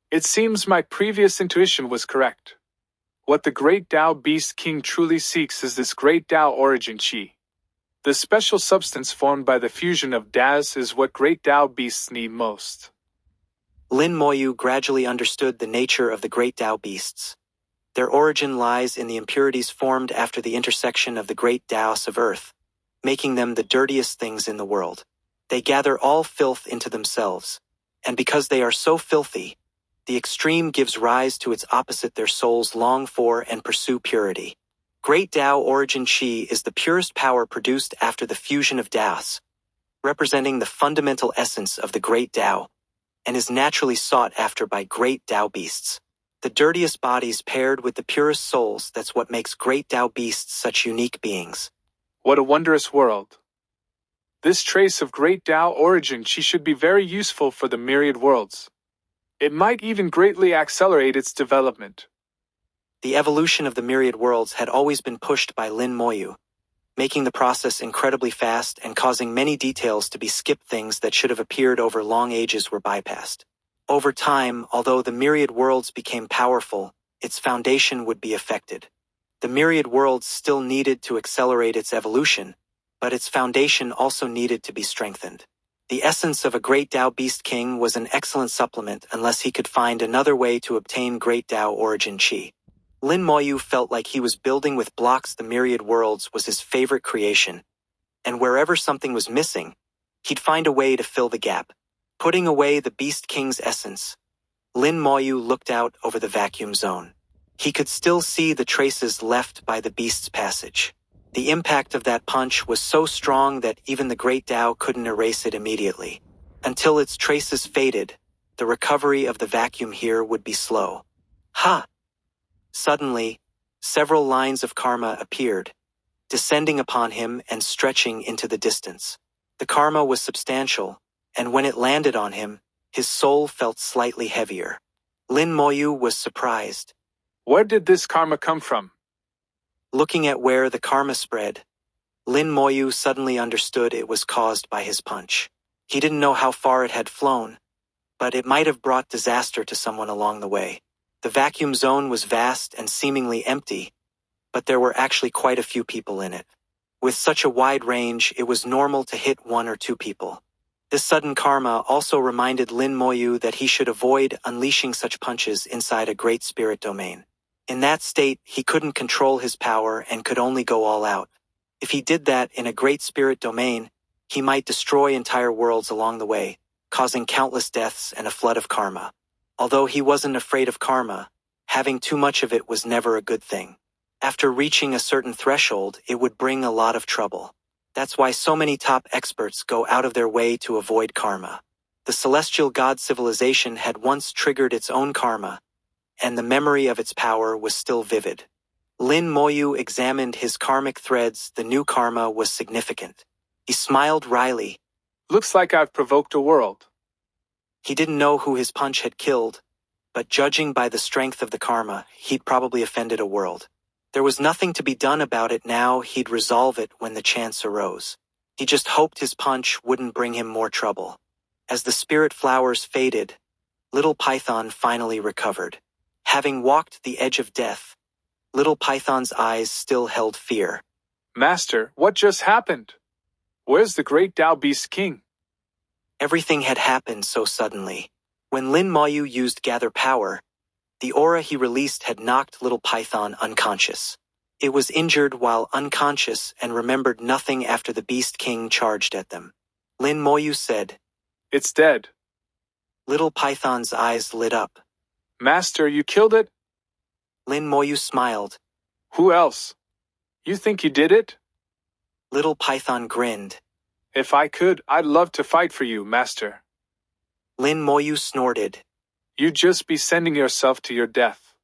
It seems my previous intuition was correct. What the Great Tao Beast King truly seeks is this Great Tao origin chi. The special substance formed by the fusion of Daz is what Great Tao beasts need most. Lin Moyu gradually understood the nature of the Great Tao beasts. Their origin lies in the impurities formed after the intersection of the great Taos of Earth, making them the dirtiest things in the world. They gather all filth into themselves, and because they are so filthy, the extreme gives rise to its opposite. Their souls long for and pursue purity. Great Tao Origin Chi is the purest power produced after the fusion of Taos, representing the fundamental essence of the Great Tao, and is naturally sought after by Great Tao beasts. The dirtiest bodies paired with the purest souls, that's what makes Great Tao beasts such unique beings. What a wondrous world. This trace of Great Tao origin chi should be very useful for the myriad worlds. It might even greatly accelerate its development. The evolution of the myriad worlds had always been pushed by Lin Moyu, making the process incredibly fast and causing many details to be skipped. Things that should have appeared over long ages were bypassed. Over time, although the myriad worlds became powerful, its foundation would be affected. The myriad worlds still needed to accelerate its evolution, but its foundation also needed to be strengthened. The essence of a Great Tao Beast King was an excellent supplement unless he could find another way to obtain Great Tao Origin Chi. Lin Moyu felt like he was building with blocks. The myriad worlds was his favorite creation, and wherever something was missing, he'd find a way to fill the gap. Putting away the Beast King's essence, Lin Moyu looked out over the vacuum zone. He could still see the traces left by the beast's passage. The impact of that punch was so strong that even the Great Tao couldn't erase it immediately. Until its traces faded, the recovery of the vacuum here would be slow. Ha! Suddenly, several lines of karma appeared, descending upon him and stretching into the distance. The karma was substantial, and when it landed on him, his soul felt slightly heavier. Lin Moyu was surprised. Where did this karma come from? Looking at where the karma spread, Lin Moyu suddenly understood it was caused by his punch. He didn't know how far it had flown, but it might have brought disaster to someone along the way. The vacuum zone was vast and seemingly empty, but there were actually quite a few people in it. With such a wide range, it was normal to hit one or two people. This sudden karma also reminded Lin Moyu that he should avoid unleashing such punches inside a great spirit domain. In that state, he couldn't control his power and could only go all out. If he did that in a great spirit domain, he might destroy entire worlds along the way, causing countless deaths and a flood of karma. Although he wasn't afraid of karma, having too much of it was never a good thing. After reaching a certain threshold, it would bring a lot of trouble. That's why so many top experts go out of their way to avoid karma. The celestial god civilization had once triggered its own karma, and the memory of its power was still vivid. Lin Moyu examined his karmic threads. The new karma was significant. He smiled wryly. Looks like I've provoked a world. He didn't know who his punch had killed, but judging by the strength of the karma, he'd probably offended a world. There was nothing to be done about it now. He'd resolve it when the chance arose. He just hoped his punch wouldn't bring him more trouble. As the spirit flowers faded, Little Python finally recovered. Having walked the edge of death, Little Python's eyes still held fear. Master, what just happened? Where's the Great Tao Beast King? Everything had happened so suddenly. When Lin Moyu used Gather Power, the aura he released had knocked Little Python unconscious. It was injured while unconscious and remembered nothing after the Beast King charged at them. Lin Moyu said, It's dead. Little Python's eyes lit up. Master, you killed it? Lin Moyu smiled. Who else? You think you did it? Little Python grinned. If I could, I'd love to fight for you, Master. Lin Moyu snorted. You'd just be sending yourself to your death.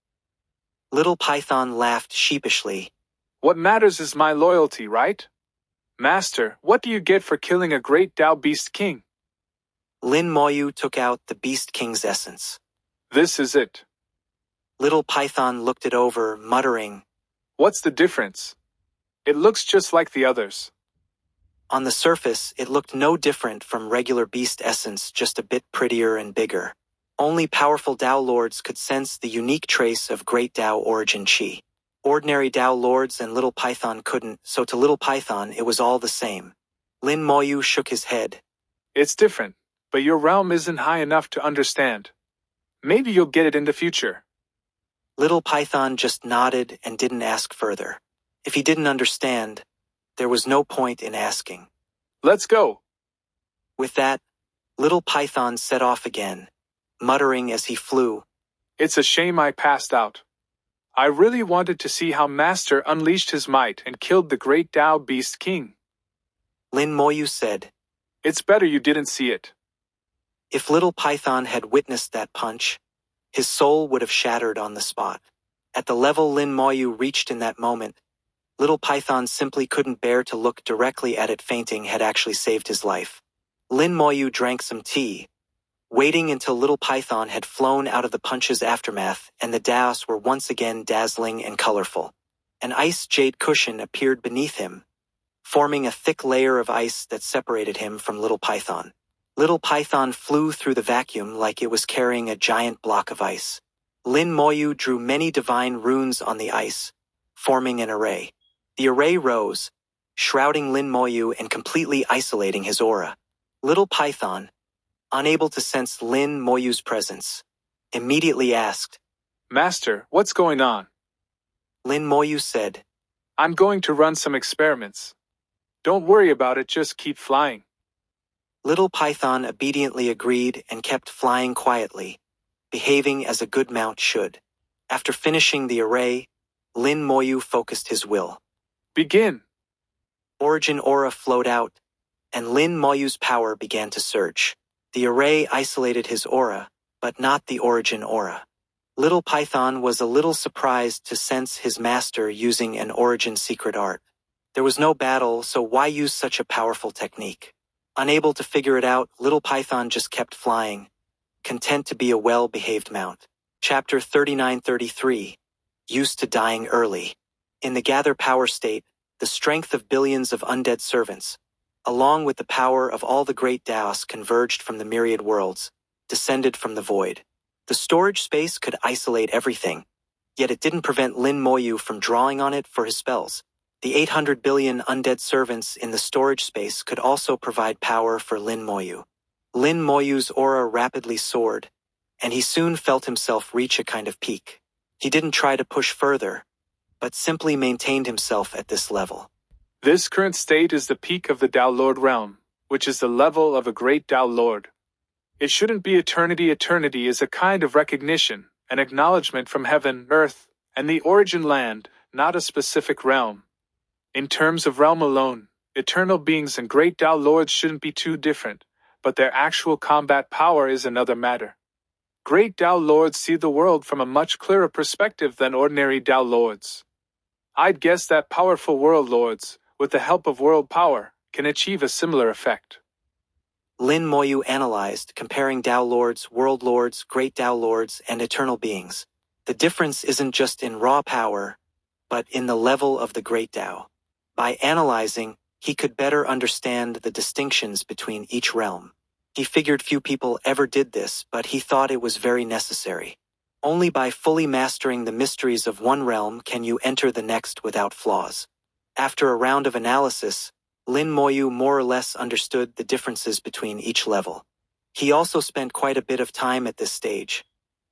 Little Python laughed sheepishly. What matters is my loyalty, right? Master, what do you get for killing a Great Tao Beast King? Lin Moyu took out the Beast King's essence. This is it. Little Python looked it over, muttering, What's the difference? It looks just like the others. On the surface, it looked no different from regular beast essence, just a bit prettier and bigger. Only powerful Tao Lords could sense the unique trace of great Tao origin Qi. Ordinary Tao Lords and Little Python couldn't, so to Little Python it was all the same. Lin Moyu shook his head. It's different, but your realm isn't high enough to understand. Maybe you'll get it in the future. Little Python just nodded and didn't ask further. If he didn't understand, there was no point in asking. Let's go. With that, Little Python set off again, muttering as he flew. It's a shame I passed out. I really wanted to see how Master unleashed his might and killed the great Tao Beast King. Lin Moyu said. It's better you didn't see it. If Little Python had witnessed that punch, his soul would have shattered on the spot. At the level Lin Moyu reached in that moment, Little Python simply couldn't bear to look directly at it. Fainting had actually saved his life. Lin Moyu drank some tea, waiting until Little Python had flown out of the punch's aftermath and the Daos were once again dazzling and colorful. An ice jade cushion appeared beneath him, forming a thick layer of ice that separated him from Little Python. Little Python flew through the vacuum like it was carrying a giant block of ice. Lin Moyu drew many divine runes on the ice, forming an array. The array rose, shrouding Lin Moyu and completely isolating his aura. Little Python, unable to sense Lin Moyu's presence, immediately asked, Master, what's going on? Lin Moyu said, I'm going to run some experiments. Don't worry about it, just keep flying. Little Python obediently agreed and kept flying quietly, behaving as a good mount should. After finishing the array, Lin Moyu focused his will. Begin. Origin aura flowed out, and Lin Moyu's power began to surge. The array isolated his aura, but not the origin aura. Little Python was a little surprised to sense his master using an origin secret art. There was no battle, so why use such a powerful technique? Unable to figure it out, Little Python just kept flying, content to be a well-behaved mount. Chapter 39-33, Used to Dying Early. In the gather power state, the strength of billions of undead servants, along with the power of all the great Daos converged from the myriad worlds, descended from the void. The storage space could isolate everything, yet it didn't prevent Lin Moyu from drawing on it for his spells. The 800 billion undead servants in the storage space could also provide power for Lin Moyu. Lin Moyu's aura rapidly soared, and he soon felt himself reach a kind of peak. He didn't try to push further, but simply maintained himself at this level. This current state is the peak of the Tao Lord realm, which is the level of a great Tao Lord. It shouldn't be eternity. Eternity is a kind of recognition, an acknowledgement from heaven, earth, and the origin land, not a specific realm. In terms of realm alone, eternal beings and great Tao Lords shouldn't be too different, but their actual combat power is another matter. Great Tao Lords see the world from a much clearer perspective than ordinary Tao Lords. I'd guess that powerful world lords, with the help of world power, can achieve a similar effect. Lin Moyu analyzed, comparing Tao Lords, World Lords, Great Tao Lords, and Eternal Beings. The difference isn't just in raw power, but in the level of the Great Tao. By analyzing, he could better understand the distinctions between each realm. He figured few people ever did this, but he thought it was very necessary. Only by fully mastering the mysteries of one realm can you enter the next without flaws. After a round of analysis, Lin Moyu more or less understood the differences between each level. He also spent quite a bit of time at this stage.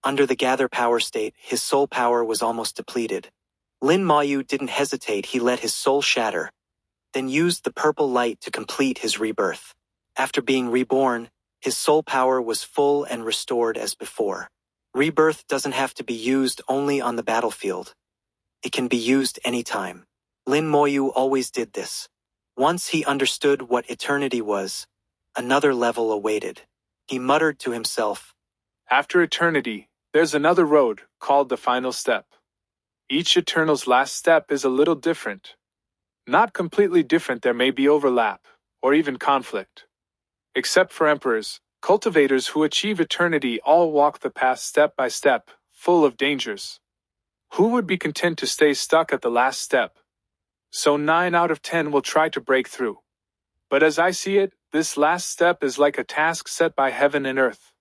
Under the gather power state, his soul power was almost depleted. Lin Moyu didn't hesitate. He let his soul shatter, then used the purple light to complete his rebirth. After being reborn, his soul power was full and restored as before. Rebirth doesn't have to be used only on the battlefield. It can be used anytime. Lin Moyu always did this. Once he understood what eternity was, another level awaited. He muttered to himself, After eternity, there's another road, called the final step. Each Eternal's last step is a little different. Not completely different, there may be overlap, or even conflict. Except for emperors, cultivators who achieve eternity all walk the path step by step, full of dangers. Who would be content to stay stuck at the last step? So 9 out of 10 will try to break through. But as I see it, this last step is like a task set by heaven and earth.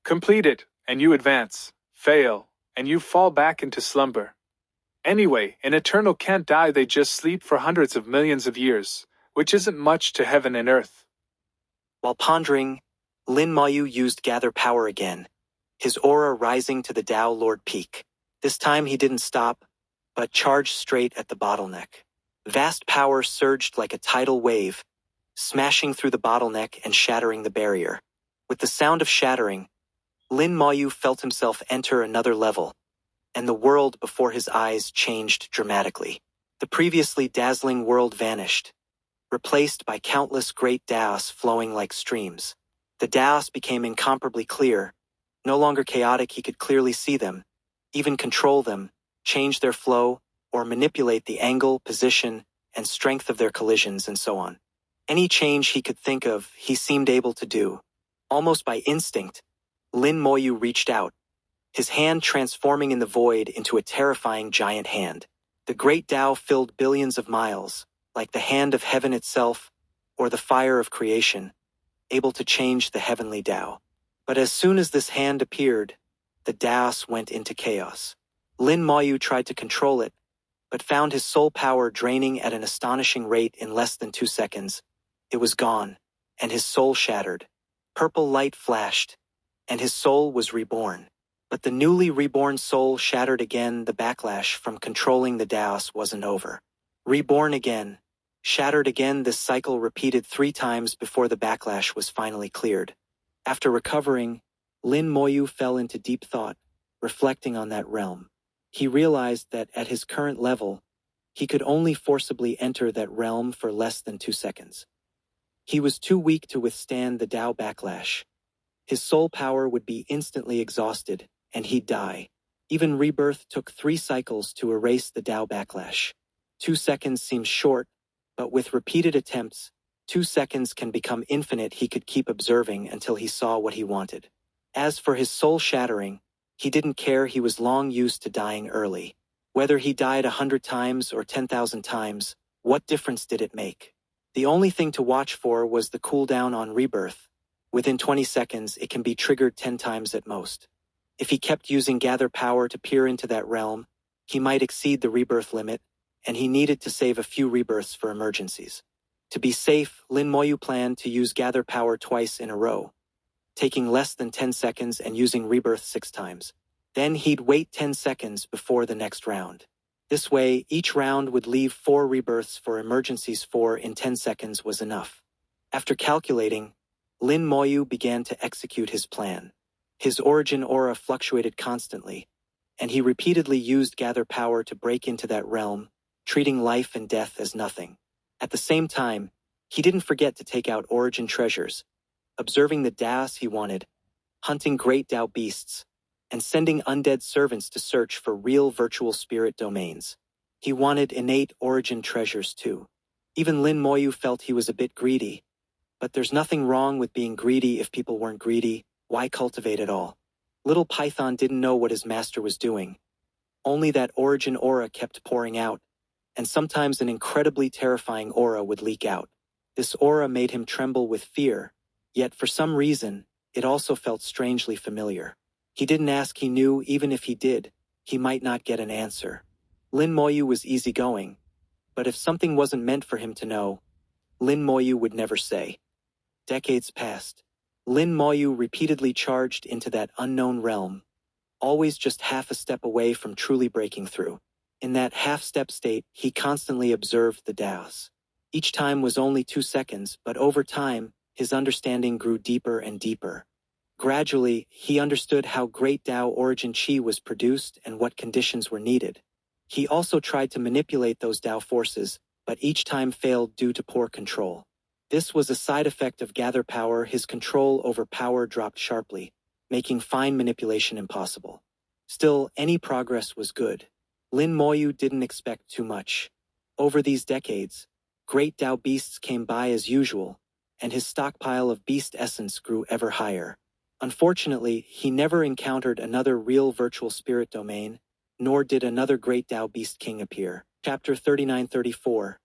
Complete it, and you advance, fail, and you fall back into slumber. Anyway, an eternal can't die, they just sleep for hundreds of millions of years, which isn't much to heaven and earth. While pondering, Lin Moyu used gather power again, his aura rising to the Tao Lord peak. This time he didn't stop, but charged straight at the bottleneck. Vast power surged like a tidal wave, smashing through the bottleneck and shattering the barrier. With the sound of shattering, Lin Moyu felt himself enter another level, and the world before his eyes changed dramatically. The previously dazzling world vanished, replaced by countless great Daos flowing like streams. The Daos became incomparably clear, no longer chaotic. He could clearly see them, even control them, change their flow, or manipulate the angle, position, and strength of their collisions and so on. Any change he could think of, he seemed able to do. Almost by instinct, Lin Moyu reached out, his hand transforming in the void into a terrifying giant hand. The great Tao filled billions of miles, like the hand of heaven itself, or the fire of creation, able to change the heavenly Tao. But as soon as this hand appeared, the Daos went into chaos. Lin Moyu tried to control it, but found his soul power draining at an astonishing rate in less than 2 seconds. It was gone, and his soul shattered. Purple light flashed, and his soul was reborn. But the newly reborn soul shattered again. The backlash from controlling the Daos wasn't over. Reborn again, shattered again. This cycle repeated 3 times before the backlash was finally cleared. After recovering, Lin Moyu fell into deep thought, reflecting on that realm. He realized that at his current level, he could only forcibly enter that realm for less than 2 seconds. He was too weak to withstand the Tao backlash. His soul power would be instantly exhausted, and he'd die. Even rebirth took 3 cycles to erase the Tao backlash. 2 seconds seems short, but with repeated attempts, 2 seconds can become infinite. He could keep observing until he saw what he wanted. As for his soul shattering, he didn't care. He was long used to dying early. Whether he died 100 times or 10,000 times, what difference did it make? The only thing to watch for was the cooldown on rebirth. Within 20 seconds, it can be triggered 10 times at most. If he kept using gather power to peer into that realm, he might exceed the rebirth limit, and he needed to save a few rebirths for emergencies. To be safe, Lin Moyu planned to use gather power twice in a row, taking less than 10 seconds and using rebirth 6 times. Then he'd wait 10 seconds before the next round. This way, each round would leave 4 rebirths for emergencies. 4 in 10 seconds was enough. After calculating, Lin Moyu began to execute his plan. His origin aura fluctuated constantly, and he repeatedly used gather power to break into that realm, treating life and death as nothing. At the same time, he didn't forget to take out origin treasures, observing the Daos he wanted, hunting great Tao beasts, and sending undead servants to search for real virtual spirit domains. He wanted innate origin treasures too. Even Lin Moyu felt he was a bit greedy, but there's nothing wrong with being greedy. If people weren't greedy, why cultivate at all? Little Python didn't know what his master was doing. Only that origin aura kept pouring out, and sometimes an incredibly terrifying aura would leak out. This aura made him tremble with fear, yet for some reason, it also felt strangely familiar. He didn't ask. He knew even if he did, he might not get an answer. Lin Moyu was easygoing, but if something wasn't meant for him to know, Lin Moyu would never say. Decades passed. Lin Moyu repeatedly charged into that unknown realm, always just half a step away from truly breaking through. In that half-step state, he constantly observed the Daos. Each time was only 2 seconds, but over time, his understanding grew deeper and deeper. Gradually, he understood how great Tao origin chi was produced and what conditions were needed. He also tried to manipulate those Tao forces, but each time failed due to poor control. This was a side effect of gather power. His control over power dropped sharply, making fine manipulation impossible. Still, any progress was good. Lin Moyu didn't expect too much. Over these decades, great Tao beasts came by as usual, and his stockpile of beast essence grew ever higher. Unfortunately, he never encountered another real virtual spirit domain, nor did another great Tao beast king appear. Chapter 39-34.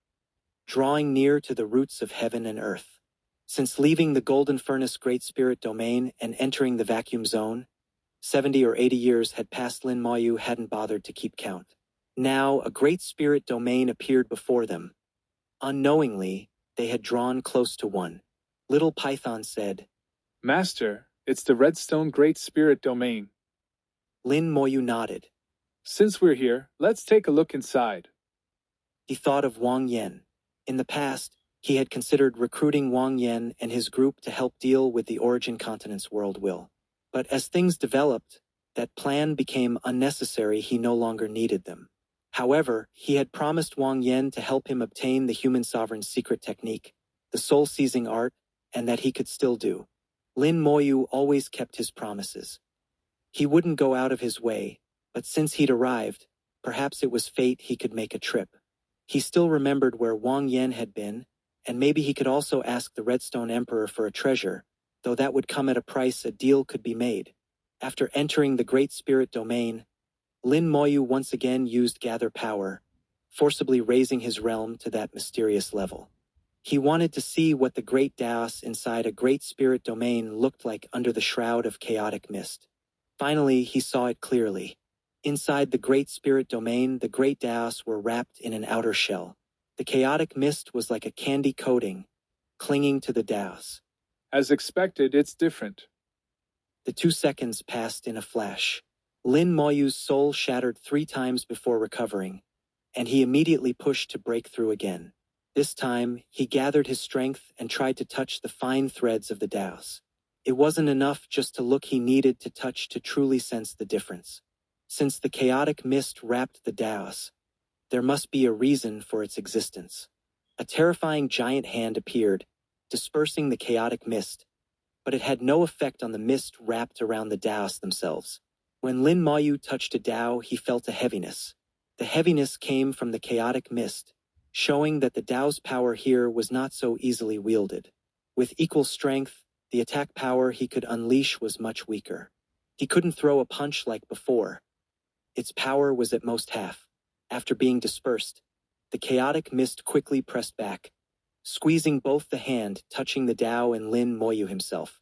Drawing near to the roots of heaven and earth. Since leaving the Golden Furnace Great Spirit Domain and entering the Vacuum Zone, 70 or 80 years had passed. Lin Moyu hadn't bothered to keep count. Now, a great spirit domain appeared before them. Unknowingly, they had drawn close to one. Little Python said, Master, it's the Redstone Great Spirit Domain. Lin Moyu nodded. Since we're here, let's take a look inside. He thought of Wang Yan. In the past, he had considered recruiting Wang Yan and his group to help deal with the Origin Continent's world will. But as things developed, that plan became unnecessary. He no longer needed them. However, he had promised Wang Yan to help him obtain the human sovereign's secret technique, the soul-seizing art, and that he could still do. Lin Moyu always kept his promises. He wouldn't go out of his way, but since he'd arrived, perhaps it was fate he could make a trip. He still remembered where Wang Yan had been, and maybe he could also ask the Redstone Emperor for a treasure, though that would come at a price. A deal could be made. After entering the Great Spirit Domain, Lin Moyu once again used Gather Power, forcibly raising his realm to that mysterious level. He wanted to see what the Great Daos inside a Great Spirit Domain looked like under the shroud of chaotic mist. Finally, he saw it clearly. Inside the Great Spirit Domain, the Great Daos were wrapped in an outer shell. The chaotic mist was like a candy coating, clinging to the Daos. As expected, it's different. The 2 seconds passed in a flash. Lin Moyu's soul shattered 3 times before recovering, and he immediately pushed to break through again. This time, he gathered his strength and tried to touch the fine threads of the Daos. It wasn't enough just to look. He needed to touch to truly sense the difference. Since the chaotic mist wrapped the Daos, there must be a reason for its existence. A terrifying giant hand appeared, dispersing the chaotic mist, but it had no effect on the mist wrapped around the Daos themselves. When Lin Moyu touched a Dao, he felt a heaviness. The heaviness came from the chaotic mist, showing that the Dao's power here was not so easily wielded. With equal strength, the attack power he could unleash was much weaker. He couldn't throw a punch like before. Its power was at most half. After being dispersed, the chaotic mist quickly pressed back, squeezing both the hand touching the Dao and Lin Moyu himself.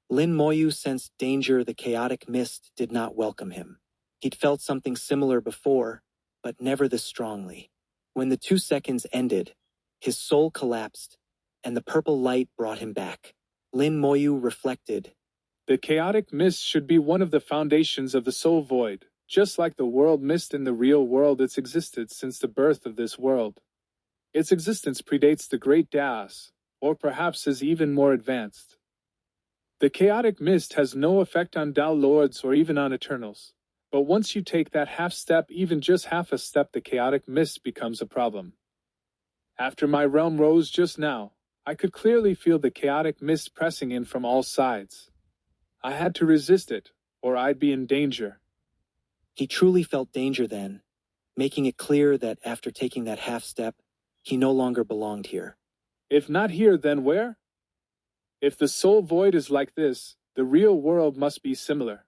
Lin Moyu sensed danger. The chaotic mist did not welcome him. He'd felt something similar before, but never this strongly. When the 2 seconds ended, his soul collapsed, and the purple light brought him back. Lin Moyu reflected. The chaotic mist should be one of the foundations of the soul void, just like the world mist in the real world. It's existed since the birth of this world. Its existence predates the Great Daos, or perhaps is even more advanced. The chaotic mist has no effect on Dao Lords or even on Eternals. But once you take that half step, even just half a step, the chaotic mist becomes a problem. After my realm rose just now, I could clearly feel the chaotic mist pressing in from all sides. I had to resist it, or I'd be in danger. He truly felt danger then, making it clear that after taking that half step, he no longer belonged here. If not here, then where? If the soul void is like this, the real world must be similar.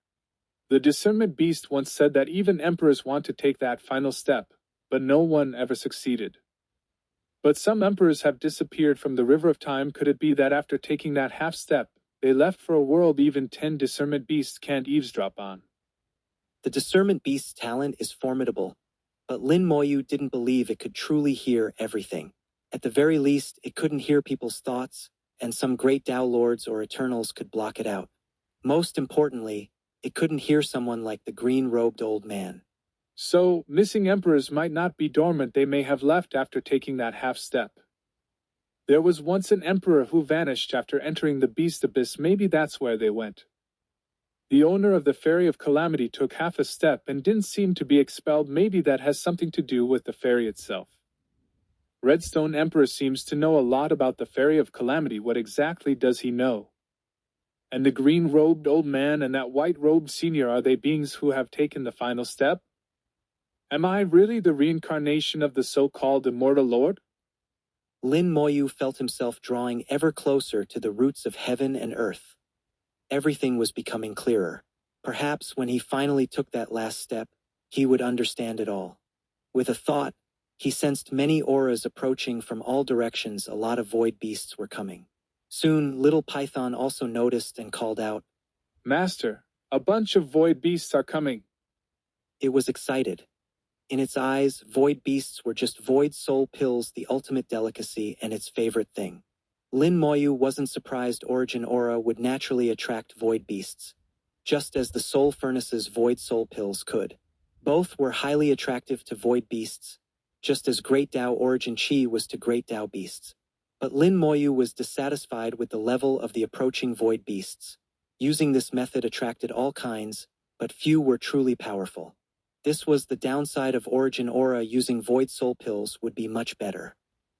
The discernment beast once said that even emperors want to take that final step, but no one ever succeeded. But some emperors have disappeared from the river of time. Could it be that after taking that half step, they left for a world even 10 discernment beasts can't eavesdrop on? The discernment beast's talent is formidable, but Lin Moyu didn't believe it could truly hear everything. At the very least, it couldn't hear people's thoughts, and some great Dao Lords or Eternals could block it out. Most importantly, it couldn't hear someone like the green-robed old man. So, missing emperors might not be dormant. They may have left after taking that half step. There was once an emperor who vanished after entering the beast abyss. Maybe that's where they went. The owner of the Ferry of Calamity took half a step and didn't seem to be expelled. Maybe that has something to do with the ferry itself. Redstone Emperor seems to know a lot about the Ferry of Calamity. What exactly does he know? And the green-robed old man and that white-robed senior, are they beings who have taken the final step? Am I really the reincarnation of the so-called immortal Lord? Lin Moyu felt himself drawing ever closer to the roots of heaven and earth. Everything was becoming clearer. Perhaps when he finally took that last step, he would understand it all. With a thought, he sensed many auras approaching from all directions. A lot of void beasts were coming. Soon, Little Python also noticed and called out, Master, A bunch of void beasts are coming. It was excited. In its eyes, void beasts were just void soul pills, the ultimate delicacy and its favorite thing. Lin Moyu wasn't surprised Origin Aura would naturally attract void beasts, just as the soul furnace's void soul pills could. Both were highly attractive to void beasts, just as Great Dao Origin Chi was to Great Dao beasts. But Lin Moyu was dissatisfied with the level of the approaching void beasts. Using this method attracted all kinds, but few were truly powerful. This was the downside of Origin Aura. Using void soul pills would be much better.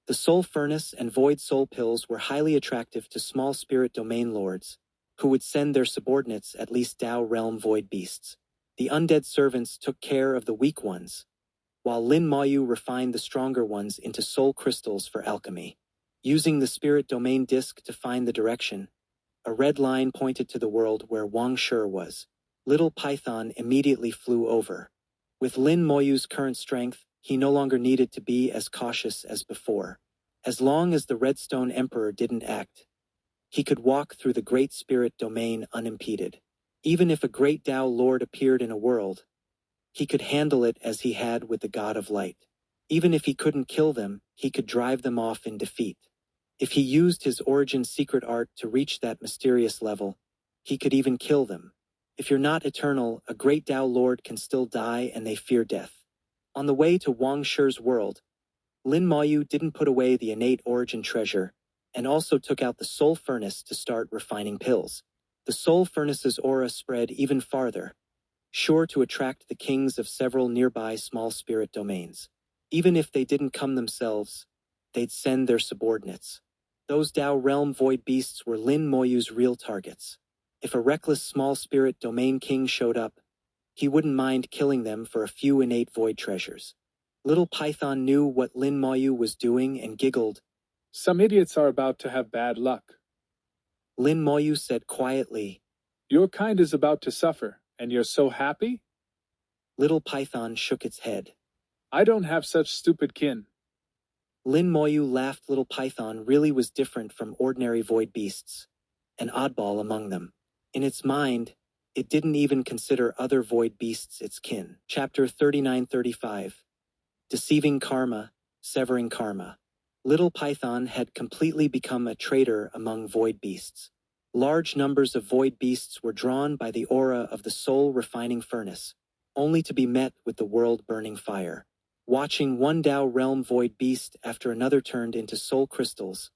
The soul furnace and void soul pills were highly attractive to small spirit domain lords, who would send their subordinates, at least Dao realm void beasts. The undead servants took care of the weak ones, while Lin Moyu refined the stronger ones into soul crystals for alchemy. Using the spirit domain disc to find the direction, a red line pointed to the world where Wang Shi was. Little Python immediately flew over. With Lin Moyu's current strength, he no longer needed to be as cautious as before. As long as the Redstone Emperor didn't act, he could walk through the Great Spirit Domain unimpeded. Even if a Great Dao Lord appeared in a world, he could handle it as he had with the God of Light. Even if he couldn't kill them, he could drive them off in defeat. If he used his origin secret art to reach that mysterious level, he could even kill them. If you're not eternal, a Great Dao Lord can still die and they fear death. On the way to Wang Shi's world, Lin Moyu didn't put away the innate origin treasure, and also took out the soul furnace to start refining pills. The soul furnace's aura spread even farther, sure to attract the kings of several nearby small spirit domains. Even if they didn't come themselves, they'd send their subordinates. Those Dao realm void beasts were Lin Moyu's real targets. If a reckless small spirit domain king showed up, he wouldn't mind killing them for a few innate void treasures. Little Python knew what Lin Moyu was doing and giggled. Some idiots are about to have bad luck. Lin Moyu said quietly. Your kind is about to suffer, and you're so happy? Little Python shook its head. I don't have such stupid kin. Lin Moyu laughed. Little Python really was different from ordinary void beasts, an oddball among them. In its mind, it didn't even consider other void beasts its kin. Chapter 39-35. Deceiving Karma, Severing Karma. Little Python had completely become a traitor among void beasts. Large numbers of void beasts were drawn by the aura of the soul refining furnace, only to be met with the world-burning fire. Watching one Dao realm void beast after another turned into soul crystals,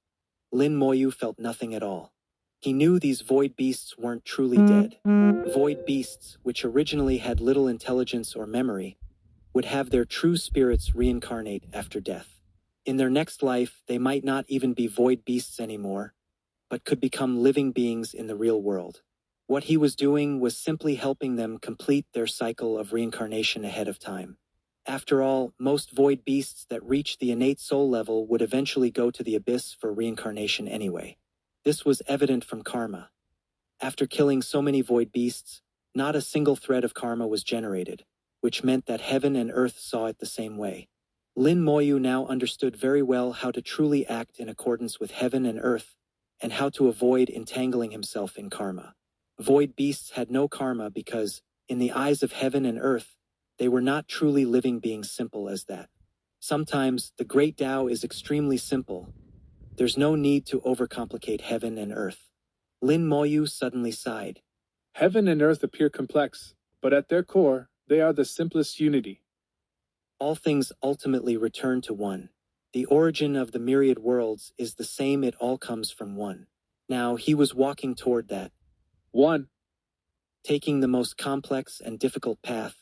Lin Moyu felt nothing at all. He knew these void beasts weren't truly dead. Void beasts, which originally had little intelligence or memory, would have their true spirits reincarnate after death. In their next life, they might not even be void beasts anymore, but could become living beings in the real world. What he was doing was simply helping them complete their cycle of reincarnation ahead of time. After all, most void beasts that reach the innate soul level would eventually go to the abyss for reincarnation anyway. This was evident from karma. After killing so many void beasts, not a single thread of karma was generated, which meant that heaven and earth saw it the same way. Lin Moyu now understood very well how to truly act in accordance with heaven and earth, and how to avoid entangling himself in karma. Void beasts had no karma because, in the eyes of heaven and earth, they were not truly living beings simple as that. Sometimes, the great Tao is extremely simple. There's no need to overcomplicate heaven and earth. Lin Moyu suddenly sighed. Heaven and earth appear complex, but at their core, they are the simplest unity. All things ultimately return to one. The origin of the myriad worlds is the same, it all comes from one. Now he was walking toward that. One. Taking the most complex and difficult path,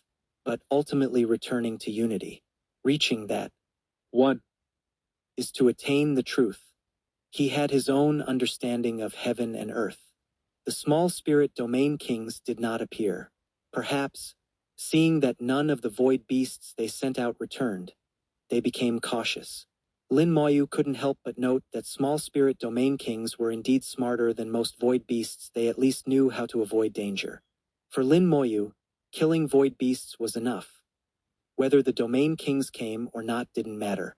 but ultimately returning to unity. Reaching that. One. Is to attain the truth. He had his own understanding of heaven and earth. The small spirit domain kings did not appear. Perhaps, seeing that none of the void beasts they sent out returned, they became cautious. Lin Moyu couldn't help but note that small spirit domain kings were indeed smarter than most void beasts. They at least knew how to avoid danger. For Lin Moyu, killing void beasts was enough. Whether the domain kings came or not didn't matter.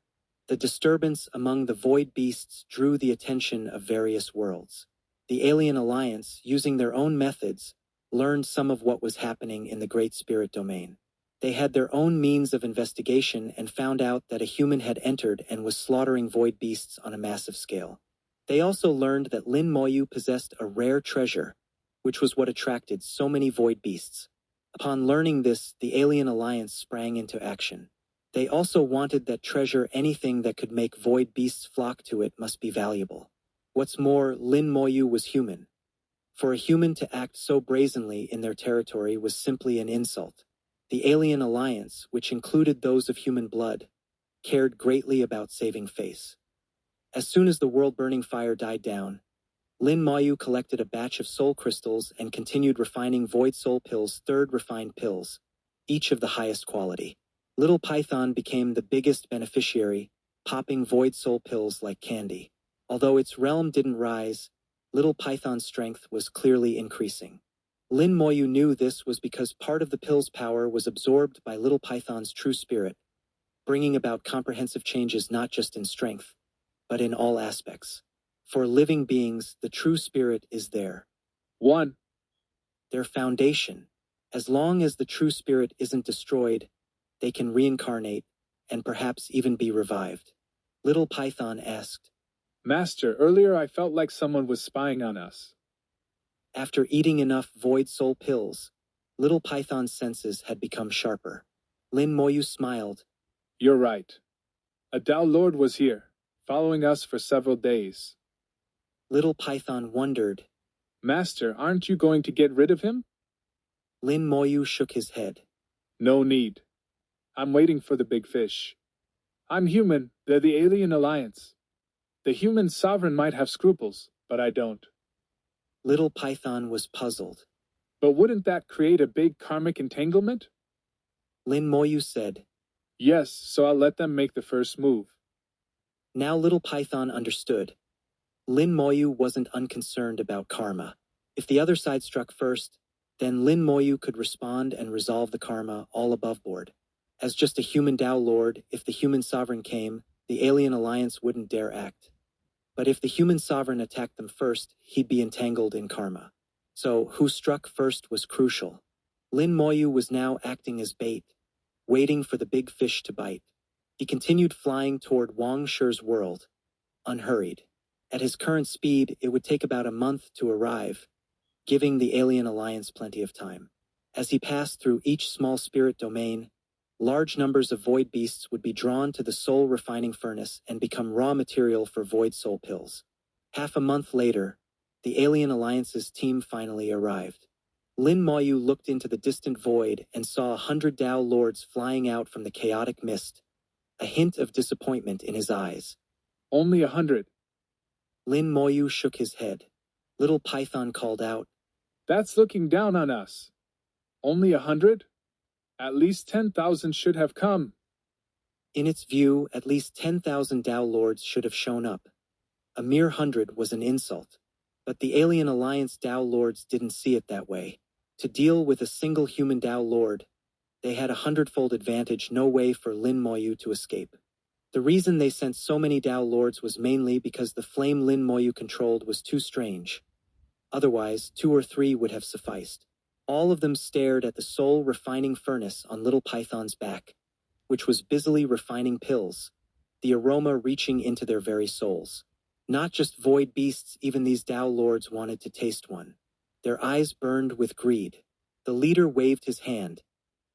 The disturbance among the void beasts drew the attention of various worlds. The Alien Alliance, using their own methods, learned some of what was happening in the Great Spirit domain. They had their own means of investigation and found out that a human had entered and was slaughtering void beasts on a massive scale. They also learned that Lin Moyu possessed a rare treasure, which was what attracted so many void beasts. Upon learning this, the Alien Alliance sprang into action. They also wanted that treasure. Anything that could make void beasts flock to it must be valuable. What's more, Lin Moyu was human. For a human to act so brazenly in their territory was simply an insult. The Alien Alliance, which included those of human blood, cared greatly about saving face. As soon as the world-burning fire died down, Lin Moyu collected a batch of soul crystals and continued refining Void Soul Pills, third refined pills, each of the highest quality. Little Python became the biggest beneficiary, popping Void Soul Pills like candy. Although its realm didn't rise, Little Python's strength was clearly increasing. Lin Moyu knew this was because part of the pill's power was absorbed by Little Python's true spirit, bringing about comprehensive changes not just in strength, but in all aspects. For living beings, the true spirit is their 1. Their foundation. As long as the true spirit isn't destroyed, they can reincarnate and perhaps even be revived. Little Python asked, Master, earlier I felt like someone was spying on us. After eating enough Void Soul Pills, Little Python's senses had become sharper. Lin Moyu smiled. You're right. A Tao Lord was here, following us for several days. Little Python wondered. Master, aren't you going to get rid of him? Lin Moyu shook his head. No need. I'm waiting for the big fish. I'm human, they're the Alien Alliance. The human sovereign might have scruples, but I don't. Little Python was puzzled. But wouldn't that create a big karmic entanglement? Lin Moyu said. Yes, so I'll let them make the first move. Now Little Python understood. Lin Moyu wasn't unconcerned about karma. If the other side struck first, then Lin Moyu could respond and resolve the karma all above board. As just a human Tao Lord, if the human sovereign came, the Alien Alliance wouldn't dare act. But if the human sovereign attacked them first, he'd be entangled in karma. So, who struck first was crucial. Lin Moyu was now acting as bait, waiting for the big fish to bite. He continued flying toward Wang Shi's world, unhurried. At his current speed, it would take about a month to arrive, giving the Alien Alliance plenty of time. As he passed through each small spirit domain, large numbers of void beasts would be drawn to the soul refining furnace and become raw material for void soul pills. Half a month later, the Alien Alliance's team finally arrived. Lin Moyu looked into the distant void and saw 100 Tao Lords flying out from the chaotic mist, a hint of disappointment in his eyes. Only 100. Lin Moyu shook his head. Little Python called out, That's looking down on us. Only 100? At least 10,000 should have come. In its view, at least 10,000 Tao Lords should have shown up. A mere 100 was an insult. But the Alien Alliance Tao Lords didn't see it that way. To deal with a single human Tao Lord, they had a 100-fold advantage, no way for Lin Moyu to escape. The reason they sent so many Tao Lords was mainly because the flame Lin Moyu controlled was too strange. Otherwise, 2 or 3 would have sufficed. All of them stared at the soul refining furnace on Little Python's back, which was busily refining pills, the aroma reaching into their very souls. Not just void beasts, even these Tao Lords wanted to taste one. Their eyes burned with greed. The leader waved his hand,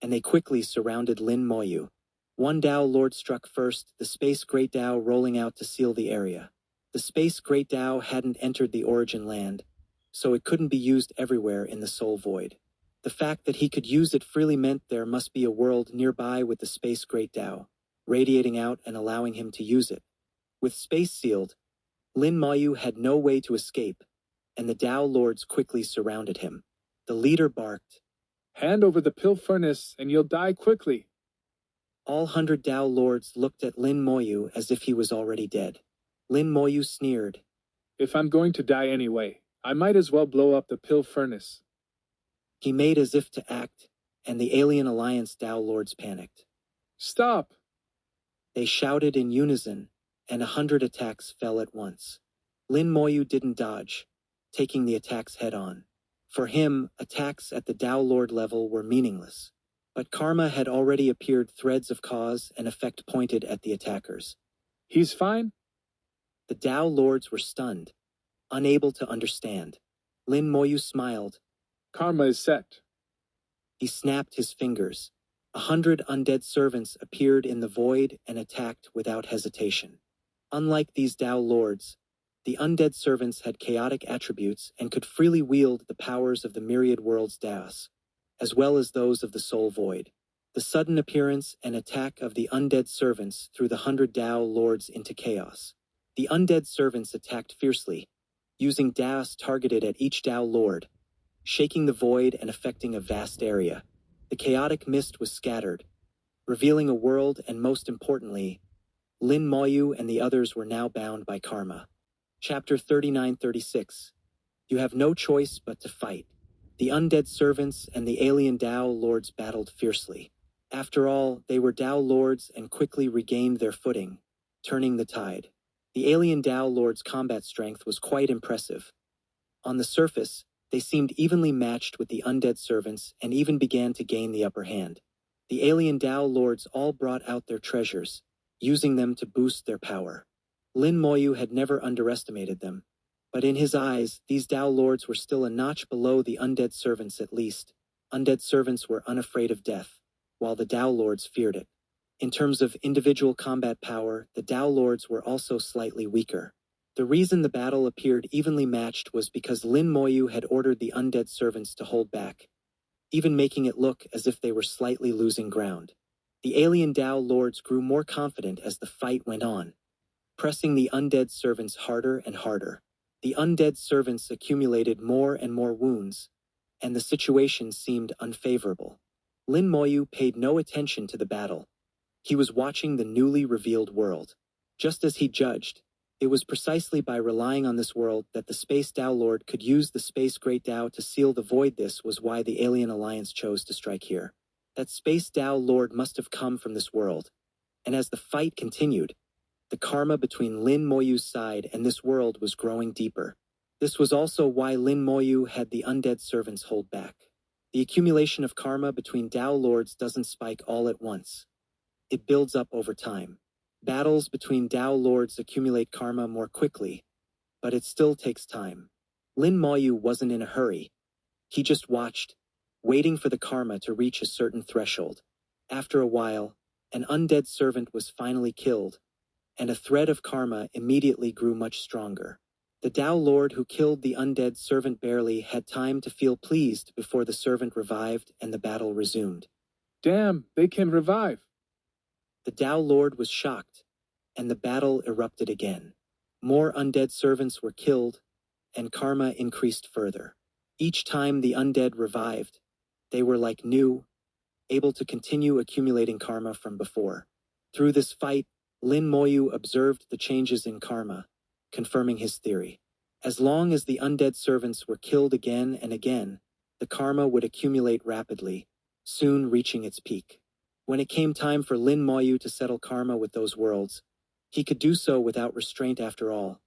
and they quickly surrounded Lin Moyu. One Tao Lord struck first, the Space Great Tao rolling out to seal the area. The Space Great Tao hadn't entered the origin land, so it couldn't be used everywhere in the Soul Void. The fact that he could use it freely meant there must be a world nearby with the Space Great Tao, radiating out and allowing him to use it. With space sealed, Lin Moyu had no way to escape, and the Tao Lords quickly surrounded him. The leader barked, Hand over the pill furnace and you'll die quickly. All 100 Tao Lords looked at Lin Moyu as if he was already dead. Lin Moyu sneered. If I'm going to die anyway, I might as well blow up the pill furnace. He made as if to act, and the Alien Alliance Tao Lords panicked. Stop! They shouted in unison, and 100 attacks fell at once. Lin Moyu didn't dodge, taking the attacks head-on. For him, attacks at the Tao Lord level were meaningless. But karma had already appeared, threads of cause and effect pointed at the attackers. He's fine? The Tao Lords were stunned, unable to understand. Lin Moyu smiled. Karma is set. He snapped his fingers. 100 undead servants appeared in the void and attacked without hesitation. Unlike these Tao Lords, the undead servants had chaotic attributes and could freely wield the powers of the myriad worlds Daos, as well as those of the soul void. The sudden appearance and attack of the undead servants threw the 100 Tao Lords into chaos. The undead servants attacked fiercely, using Daos targeted at each Tao Lord, shaking the void and affecting a vast area. The chaotic mist was scattered, revealing a world, and most importantly, Lin Moyu and the others were now bound by karma. Chapter 39-36. You have no choice but to fight. The undead servants and the alien Tao Lords battled fiercely. After all, they were Tao Lords and quickly regained their footing, turning the tide. The alien Tao Lords' combat strength was quite impressive. On the surface, they seemed evenly matched with the undead servants and even began to gain the upper hand. The alien Tao Lords all brought out their treasures, using them to boost their power. Lin Moyu had never underestimated them, but in his eyes, these Tao Lords were still a notch below the undead servants at least. Undead servants were unafraid of death, while the Tao Lords feared it. In terms of individual combat power, the Tao Lords were also slightly weaker. The reason the battle appeared evenly matched was because Lin Moyu had ordered the undead servants to hold back, even making it look as if they were slightly losing ground. The alien Tao Lords grew more confident as the fight went on, pressing the undead servants harder and harder. The undead servants accumulated more and more wounds, and the situation seemed unfavorable. Lin Moyu paid no attention to the battle. He was watching the newly revealed world. Just as he judged, it was precisely by relying on this world that the Space Tao Lord could use the Space Great Tao to seal the void. This was why the Alien Alliance chose to strike here. That Space Tao Lord must have come from this world. And as the fight continued, the karma between Lin Moyu's side and this world was growing deeper. This was also why Lin Moyu had the undead servants hold back. The accumulation of karma between Tao Lords doesn't spike all at once. It builds up over time. Battles between Tao Lords accumulate karma more quickly, but it still takes time. Lin Moyu wasn't in a hurry. He just watched, waiting for the karma to reach a certain threshold. After a while, an undead servant was finally killed, and a thread of karma immediately grew much stronger. The Tao Lord who killed the undead servant barely had time to feel pleased before the servant revived and the battle resumed. Damn, they can revive. The Tao Lord was shocked, and the battle erupted again. More undead servants were killed, and karma increased further. Each time the undead revived, they were like new, able to continue accumulating karma from before. Through this fight, Lin Moyu observed the changes in karma, confirming his theory. As long as the undead servants were killed again and again, the karma would accumulate rapidly, soon reaching its peak. When it came time for Lin Moyu to settle karma with those worlds, he could do so without restraint. After all,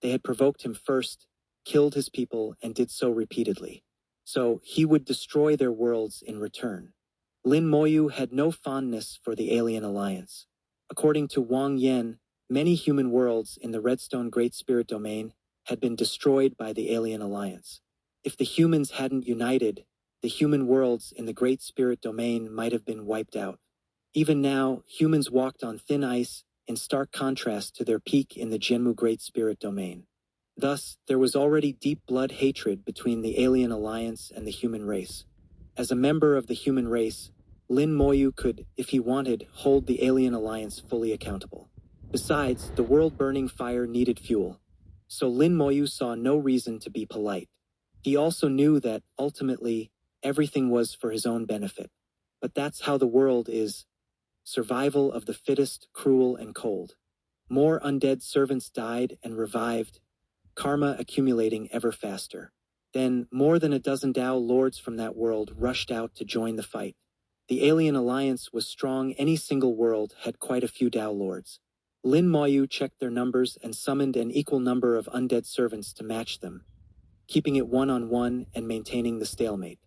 they had provoked him first, killed his people, and did so repeatedly. So he would destroy their worlds in return. Lin Moyu had no fondness for the Alien Alliance. According to Wang Yen, many human worlds in the Redstone Great Spirit domain had been destroyed by the Alien Alliance. If the humans hadn't united, the human worlds in the Great Spirit domain might have been wiped out. Even now, humans walked on thin ice, in stark contrast to their peak in the Jianmu Great Spirit domain. Thus, there was already deep blood hatred between the Alien Alliance and the human race. As a member of the human race, Lin Moyu could, if he wanted, hold the Alien Alliance fully accountable. Besides, the world-burning fire needed fuel, so Lin Moyu saw no reason to be polite. He also knew that, ultimately, everything was for his own benefit. But that's how the world is. Survival of the fittest, cruel and cold. More undead servants died and revived, karma accumulating ever faster. Then, more than a dozen Tao Lords from that world rushed out to join the fight. The Alien Alliance was strong. Any single world had quite a few Tao Lords. Lin Moyu checked their numbers and summoned an equal number of undead servants to match them. keeping it one-on-one and maintaining the stalemate.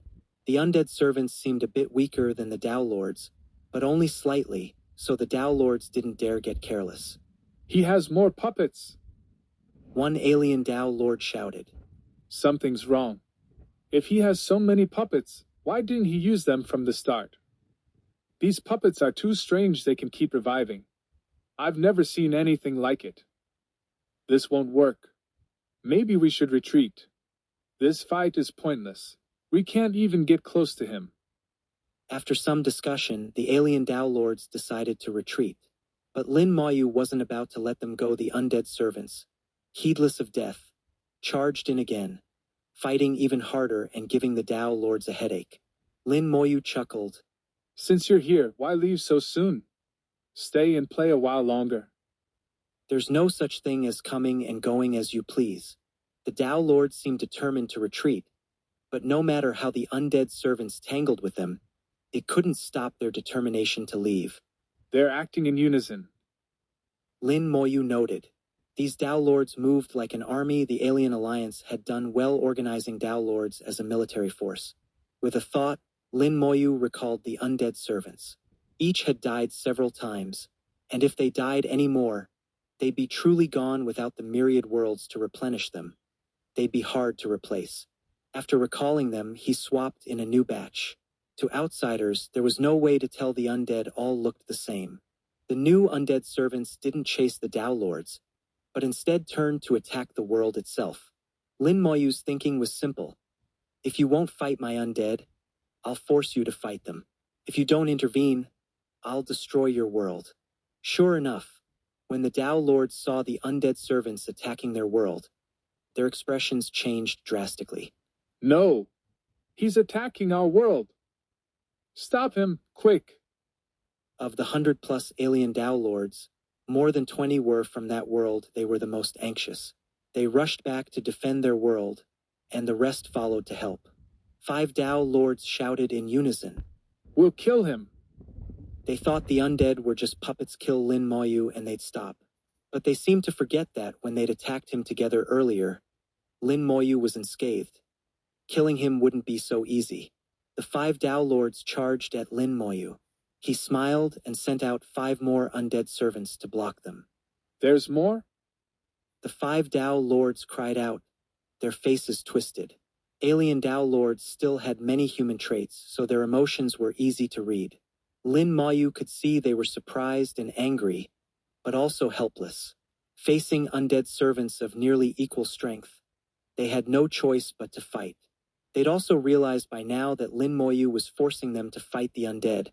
The undead servants seemed a bit weaker than the Dao Lords, but only slightly, so the Dao Lords didn't dare get careless. He has more puppets. One alien Dao Lord shouted. Something's wrong. If he has so many puppets, why didn't he use them from the start? These puppets are too strange they can keep reviving. I've never seen anything like it. This won't work. Maybe we should retreat. This fight is pointless. We can't even get close to him. After some discussion, the alien Dao Lords decided to retreat. But Lin Moyu wasn't about to let them go. The undead servants, heedless of death, charged in again, fighting even harder and giving the Dao Lords a headache. Lin Moyu chuckled. Since you're here, why leave so soon? Stay and play a while longer. There's no such thing as coming and going as you please. The Dao Lords seemed determined to retreat, but no matter how the undead servants tangled with them, it couldn't stop their determination to leave. They're acting in unison. Lin Moyu noted. These Dao Lords moved like an army. The Alien Alliance had done well organizing Dao Lords as a military force. With a thought, Lin Moyu recalled the undead servants. Each had died several times, and if they died any more, they'd be truly gone without the myriad worlds to replenish them. They'd be hard to replace. After recalling them, he swapped in a new batch. To outsiders, there was no way to tell the undead all looked the same. The new undead servants didn't chase the Dao Lords, but instead turned to attack the world itself. Lin Moyu's thinking was simple. If you won't fight my undead, I'll force you to fight them. If you don't intervene, I'll destroy your world. Sure enough, when the Dao Lords saw the undead servants attacking their world, their expressions changed drastically. No! He's attacking our world! Stop him, quick! Of the 100+ alien Dao Lords, more than 20 were from that world. They were the most anxious. They rushed back to defend their world, and the rest followed to help. 5 Dao Lords shouted in unison. We'll kill him! They thought the undead were just puppets. Kill Lin Moyu and they'd stop. But they seemed to forget that when they'd attacked him together earlier, Lin Moyu was unscathed. Killing him wouldn't be so easy. The 5 Dao Lords charged at Lin Moyu. He smiled and sent out 5 more undead servants to block them. There's more? The 5 Dao Lords cried out, their faces twisted. Alien Dao Lords still had many human traits, so their emotions were easy to read. Lin Moyu could see they were surprised and angry, but also helpless. Facing undead servants of nearly equal strength, they had no choice but to fight. They'd also realized by now that Lin Moyu was forcing them to fight the undead,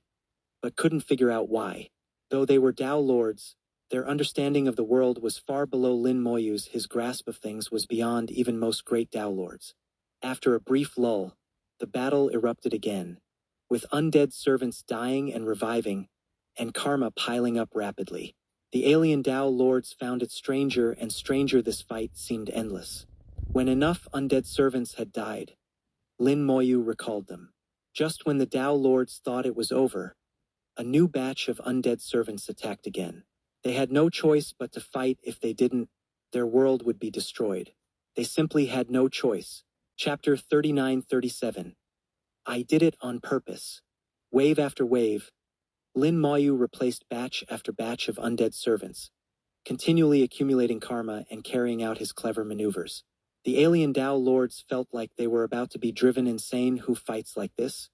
but couldn't figure out why. Though they were Dao Lords, their understanding of the world was far below Lin Moyu's. His grasp of things was beyond even most great Dao Lords. After a brief lull, the battle erupted again, with undead servants dying and reviving, and karma piling up rapidly. The alien Dao Lords found it stranger and stranger. This fight seemed endless. When enough undead servants had died, Lin Moyu recalled them. Just when the Dao Lords thought it was over, a new batch of undead servants attacked again. They had no choice but to fight. If they didn't, their world would be destroyed. They simply had no choice. Chapter 39-37. I did it on purpose. Wave after wave, Lin Moyu replaced batch after batch of undead servants, continually accumulating karma and carrying out his clever maneuvers. The alien Dao Lords felt like they were about to be driven insane. Who fights like this?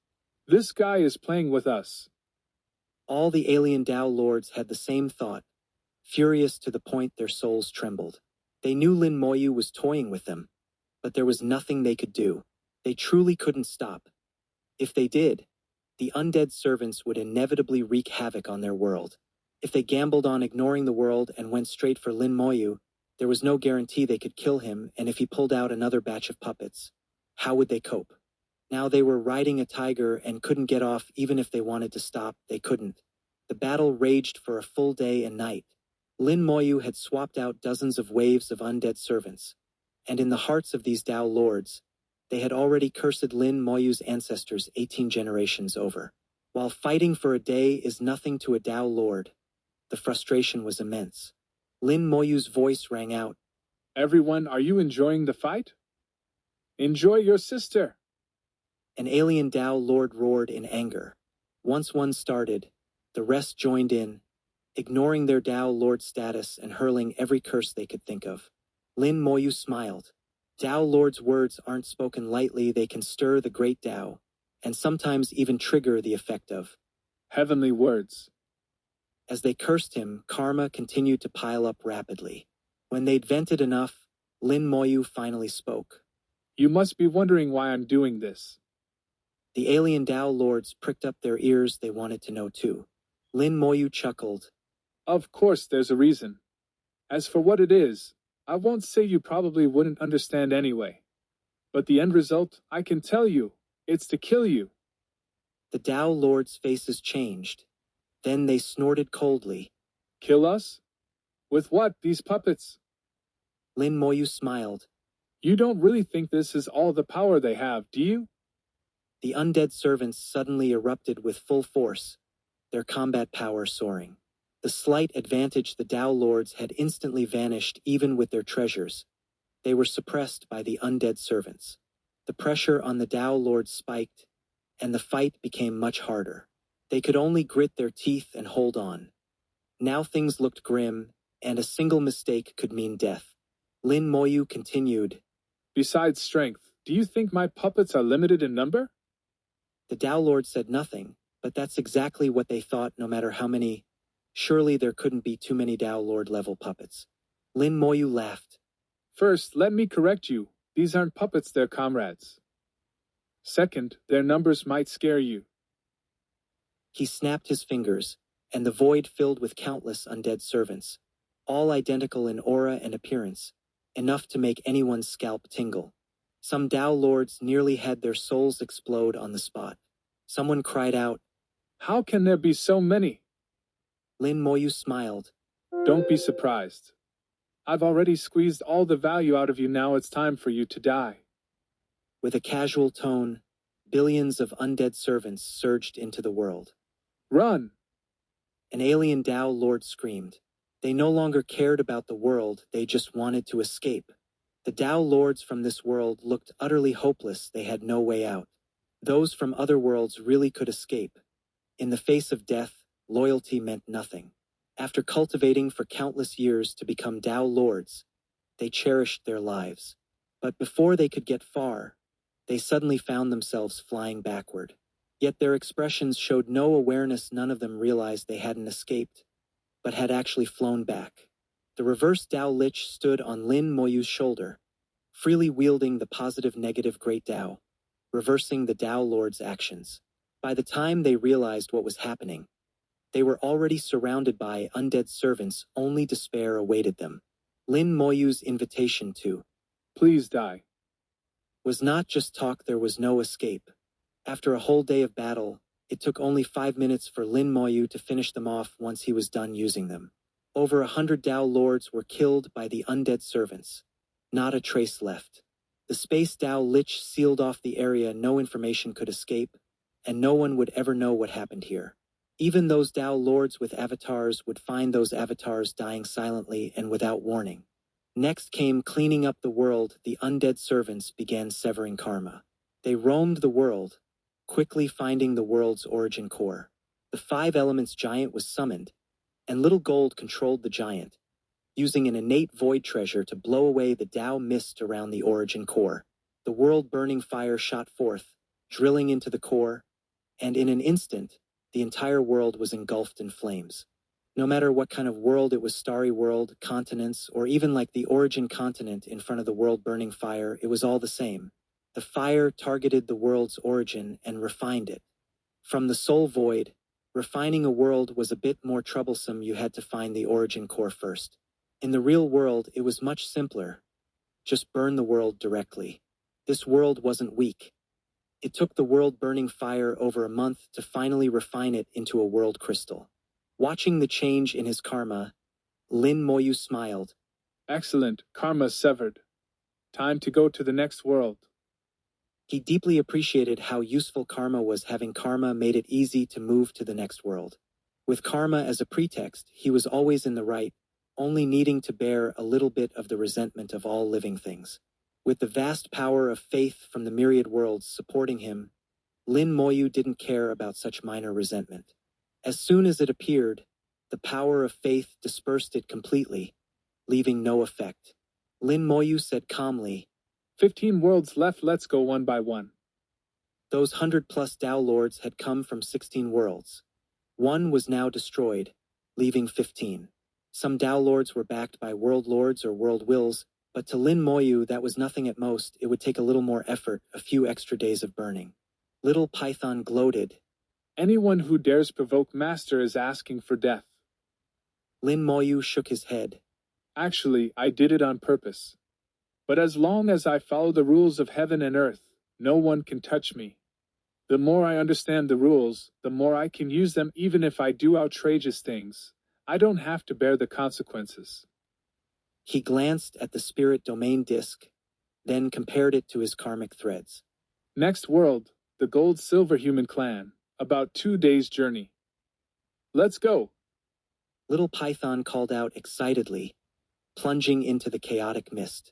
This guy is playing with us. All the alien Dao Lords had the same thought, furious to the point their souls trembled. They knew Lin Moyu was toying with them, but there was nothing they could do. They truly couldn't stop. If they did, the undead servants would inevitably wreak havoc on their world. If they gambled on ignoring the world and went straight for Lin Moyu, there was no guarantee they could kill him. And if he pulled out another batch of puppets, how would they cope? Now they were riding a tiger and couldn't get off. Even if they wanted to stop, they couldn't. The battle raged for a full day and night. Lin Moyu had swapped out dozens of waves of undead servants, and in the hearts of these Dao Lords, they had already cursed Lin Moyu's ancestors 18 generations over. While fighting for a day is nothing to a Dao Lord, the frustration was immense. Lin Moyu's voice rang out. Everyone, are you enjoying the fight? Enjoy your sister. An alien Tao Lord roared in anger. Once one started, the rest joined in, ignoring their Tao Lord status and hurling every curse they could think of. Lin Moyu smiled. Tao Lord's words aren't spoken lightly, they can stir the great Tao, and sometimes even trigger the effect of Heavenly words. As they cursed him, karma continued to pile up rapidly. When they'd vented enough, Lin Moyu finally spoke. You must be wondering why I'm doing this. The alien Tao Lords pricked up their ears, they wanted to know too. Lin Moyu chuckled. Of course there's a reason. As for what it is, I won't say, you probably wouldn't understand anyway. But the end result, I can tell you, it's to kill you. The Tao Lords' faces changed. Then they snorted coldly. Kill us? With what, these puppets? Lin Moyu smiled. You don't really think this is all the power they have, do you? The undead servants suddenly erupted with full force, their combat power soaring. The slight advantage the Tao Lords had instantly vanished even with their treasures. They were suppressed by the undead servants. The pressure on the Tao Lords spiked, and the fight became much harder. They could only grit their teeth and hold on. Now things looked grim, and a single mistake could mean death. Lin Moyu continued. Besides strength, do you think my puppets are limited in number? The Tao Lord said nothing, but that's exactly what they thought, no matter how many. Surely there couldn't be too many Tao Lord level puppets. Lin Moyu laughed. First, let me correct you. These aren't puppets, they're comrades. Second, their numbers might scare you. He snapped his fingers, and the void filled with countless undead servants, all identical in aura and appearance, enough to make anyone's scalp tingle. Some Tao Lords nearly had their souls explode on the spot. Someone cried out, How can there be so many? Lin Moyu smiled. Don't be surprised. I've already squeezed all the value out of you, now it's time for you to die. With a casual tone, billions of undead servants surged into the world. Run! An alien Tao Lord screamed. They no longer cared about the world, they just wanted to escape. The Tao Lords from this world looked utterly hopeless, they had no way out. Those from other worlds really could escape. In the face of death, loyalty meant nothing. After cultivating for countless years to become Tao Lords, they cherished their lives. But before they could get far, they suddenly found themselves flying backward. Yet their expressions showed no awareness, none of them realized they hadn't escaped, but had actually flown back. The reverse Tao Lich stood on Lin Moyu's shoulder, freely wielding the positive-negative Great Tao, reversing the Tao Lord's actions. By the time they realized what was happening, they were already surrounded by undead servants, only despair awaited them. Lin Moyu's invitation to Please die was not just talk, there was no escape. After a whole day of battle, it took only 5 minutes for Lin Moyu to finish them off once he was done using them. Over 100 Tao Lords were killed by the undead servants. Not a trace left. The Space Tao Lich sealed off the area, no information could escape, and no one would ever know what happened here. Even those Tao Lords with avatars would find those avatars dying silently and without warning. Next came cleaning up the world. The undead servants began severing karma. They roamed the world, quickly finding the world's origin core. The 5 Elements giant was summoned, and Little Gold controlled the giant, using an innate void treasure to blow away the Tao mist around the origin core. The world-burning fire shot forth, drilling into the core, and in an instant, the entire world was engulfed in flames. No matter what kind of world it was, starry world, continents, or even like the origin continent in front of the world-burning fire, it was all the same. The fire targeted the world's origin and refined it. From the soul void, refining a world was a bit more troublesome. You had to find the origin core first. In the real world, it was much simpler. Just burn the world directly. This world wasn't weak. It took the world-burning fire over a month to finally refine it into a world crystal. Watching the change in his karma, Lin Moyu smiled. Excellent, karma severed. Time to go to the next world. He deeply appreciated how useful karma was. Having karma made it easy to move to the next world. With karma as a pretext, he was always in the right, only needing to bear a little bit of the resentment of all living things. With the vast power of faith from the myriad worlds supporting him, Lin Moyu didn't care about such minor resentment. As soon as it appeared, the power of faith dispersed it completely, leaving no effect. Lin Moyu said calmly, 15 worlds left, let's go one by one. Those 100+ Tao Lords had come from 16 worlds. One was now destroyed, leaving 15. Some Tao Lords were backed by World Lords or World Wills, but to Lin Moyu that was nothing at most. It would take a little more effort, a few extra days of burning. Little Python gloated. Anyone who dares provoke Master is asking for death. Lin Moyu shook his head. Actually, I did it on purpose. But as long as I follow the rules of heaven and earth, no one can touch me. The more I understand the rules, the more I can use them. Even if I do outrageous things, I don't have to bear the consequences. He glanced at the spirit domain disc, then compared it to his karmic threads. Next world, the gold-silver human clan, about 2 days' journey. Let's go. Little Python called out excitedly, plunging into the chaotic mist.